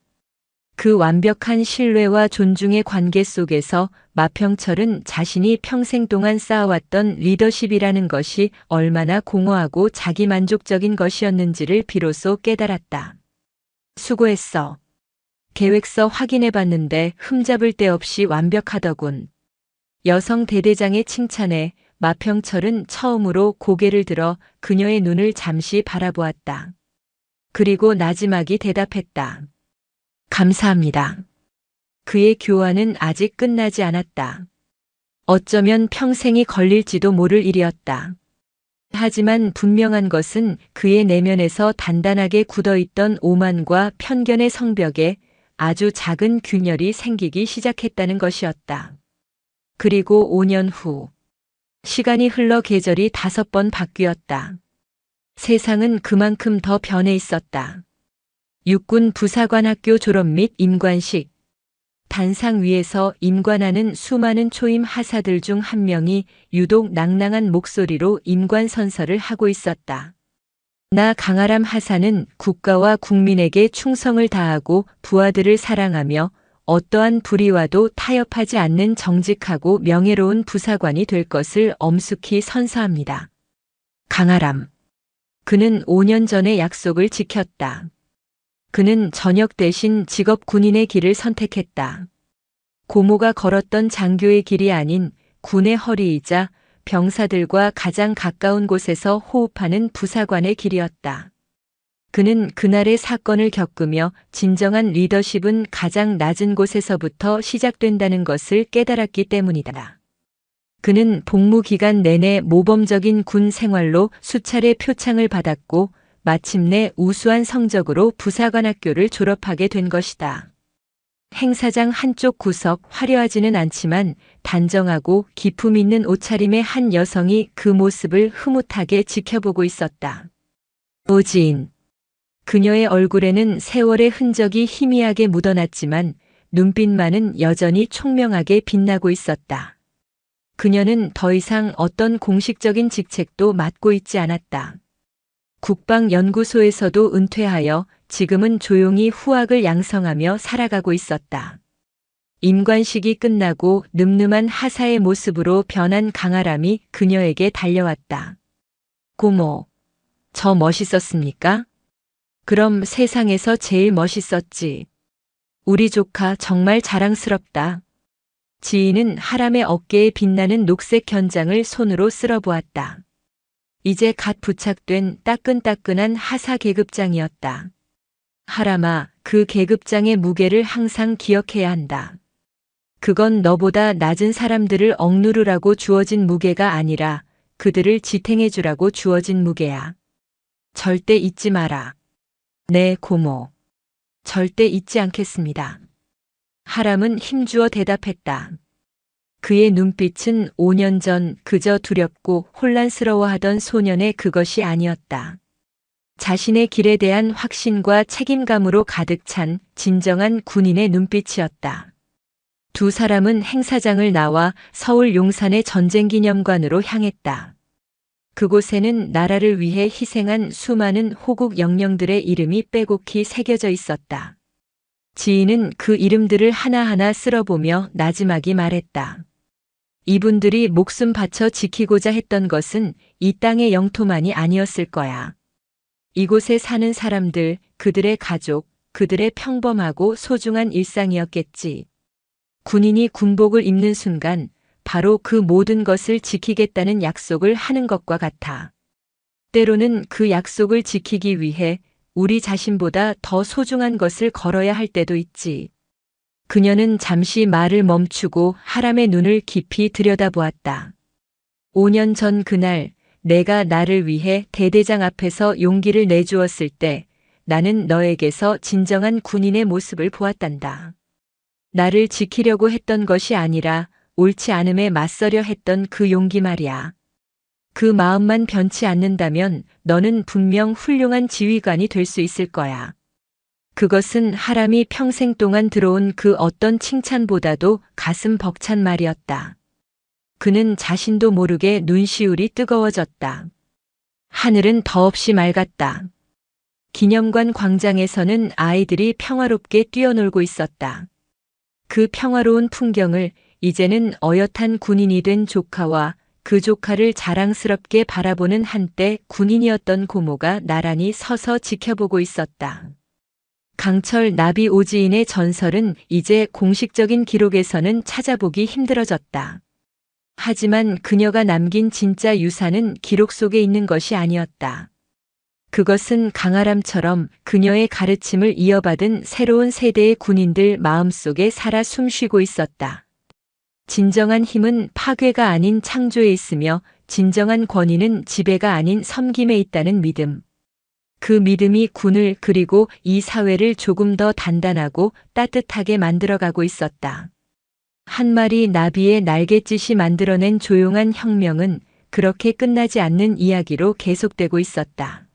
그 완벽한 신뢰와 존중의 관계 속에서 마평철은 자신이 평생 동안 쌓아왔던 리더십이라는 것이 얼마나 공허하고 자기만족적인 것이었는지를 비로소 깨달았다. 수고했어. 계획서 확인해봤는데 흠잡을 데 없이 완벽하더군. 여성 대대장의 칭찬에 마평철은 처음으로 고개를 들어 그녀의 눈을 잠시 바라보았다. 그리고 나지막이 대답했다. 감사합니다. 그의 교환은 아직 끝나지 않았다. 어쩌면 평생이 걸릴지도 모를 일이었다. 하지만 분명한 것은 그의 내면에서 단단하게 굳어있던 오만과 편견의 성벽에 아주 작은 균열이 생기기 시작했다는 것이었다. 그리고 5년 후, 시간이 흘러 계절이 5번 바뀌었다. 세상은 그만큼 더 변해 있었다. 육군 부사관학교 졸업 및 임관식. 단상 위에서 임관하는 수많은 초임 하사들 중 한 명이 유독 낭낭한 목소리로 임관 선서를 하고 있었다. 나 강아람 하사는 국가와 국민에게 충성을 다하고 부하들을 사랑하며 어떠한 불의와도 타협하지 않는 정직하고 명예로운 부사관이 될 것을 엄숙히 선서합니다. 강아람. 그는 5년 전의 약속을 지켰다. 그는 전역 대신 직업 군인의 길을 선택했다. 고모가 걸었던 장교의 길이 아닌 군의 허리이자 병사들과 가장 가까운 곳에서 호흡하는 부사관의 길이었다. 그는 그날의 사건을 겪으며 진정한 리더십은 가장 낮은 곳에서부터 시작된다는 것을 깨달았기 때문이다. 그는 복무 기간 내내 모범적인 군 생활로 수차례 표창을 받았고 마침내 우수한 성적으로 부사관 학교를 졸업하게 된 것이다. 행사장 한쪽 구석 화려하지는 않지만 단정하고 기품 있는 옷차림의 한 여성이 그 모습을 흐뭇하게 지켜보고 있었다. 오지인. 그녀의 얼굴에는 세월의 흔적이 희미하게 묻어났지만 눈빛만은 여전히 총명하게 빛나고 있었다. 그녀는 더 이상 어떤 공식적인 직책도 맡고 있지 않았다. 국방연구소에서도 은퇴하여 지금은 조용히 후학을 양성하며 살아가고 있었다. 임관식이 끝나고 늠름한 하사의 모습으로 변한 강아람이 그녀에게 달려왔다. 고모, 저 멋있었습니까? 그럼 세상에서 제일 멋있었지. 우리 조카 정말 자랑스럽다. 지인은 하람의 어깨에 빛나는 녹색 견장을 손으로 쓸어보았다. 이제 갓 부착된 따끈따끈한 하사 계급장이었다. 하람아, 그 계급장의 무게를 항상 기억해야 한다. 그건 너보다 낮은 사람들을 억누르라고 주어진 무게가 아니라 그들을 지탱해주라고 주어진 무게야. 절대 잊지 마라. 네, 고모. 절대 잊지 않겠습니다. 하람은 힘주어 대답했다. 그의 눈빛은 5년 전 그저 두렵고 혼란스러워하던 소년의 그것이 아니었다. 자신의 길에 대한 확신과 책임감으로 가득 찬 진정한 군인의 눈빛이었다. 두 사람은 행사장을 나와 서울 용산의 전쟁기념관으로 향했다. 그곳에는 나라를 위해 희생한 수많은 호국 영령들의 이름이 빼곡히 새겨져 있었다. 지인은 그 이름들을 하나하나 쓸어보며 나지막이 말했다. 이분들이 목숨 바쳐 지키고자 했던 것은 이 땅의 영토만이 아니었을 거야. 이곳에 사는 사람들, 그들의 가족, 그들의 평범하고 소중한 일상이었겠지. 군인이 군복을 입는 순간 바로 그 모든 것을 지키겠다는 약속을 하는 것과 같아. 때로는 그 약속을 지키기 위해 우리 자신보다 더 소중한 것을 걸어야 할 때도 있지. 그녀는 잠시 말을 멈추고 하람의 눈을 깊이 들여다보았다. 5년 전 그날 내가 나를 위해 대대장 앞에서 용기를 내주었을 때 나는 너에게서 진정한 군인의 모습을 보았단다. 나를 지키려고 했던 것이 아니라 옳지 않음에 맞서려 했던 그 용기 말이야. 그 마음만 변치 않는다면 너는 분명 훌륭한 지휘관이 될 수 있을 거야. 그것은 하람이 평생 동안 들어온 그 어떤 칭찬보다도 가슴 벅찬 말이었다. 그는 자신도 모르게 눈시울이 뜨거워졌다. 하늘은 더없이 맑았다. 기념관 광장에서는 아이들이 평화롭게 뛰어놀고 있었다. 그 평화로운 풍경을 이제는 어엿한 군인이 된 조카와 그 조카를 자랑스럽게 바라보는 한때 군인이었던 고모가 나란히 서서 지켜보고 있었다. 강철 나비 오지인의 전설은 이제 공식적인 기록에서는 찾아보기 힘들어졌다. 하지만 그녀가 남긴 진짜 유산은 기록 속에 있는 것이 아니었다. 그것은 강아람처럼 그녀의 가르침을 이어받은 새로운 세대의 군인들 마음속에 살아 숨쉬고 있었다. 진정한 힘은 파괴가 아닌 창조에 있으며 진정한 권위는 지배가 아닌 섬김에 있다는 믿음. 그 믿음이 군을 그리고 이 사회를 조금 더 단단하고 따뜻하게 만들어가고 있었다. 한 마리 나비의 날갯짓이 만들어낸 조용한 혁명은 그렇게 끝나지 않는 이야기로 계속되고 있었다.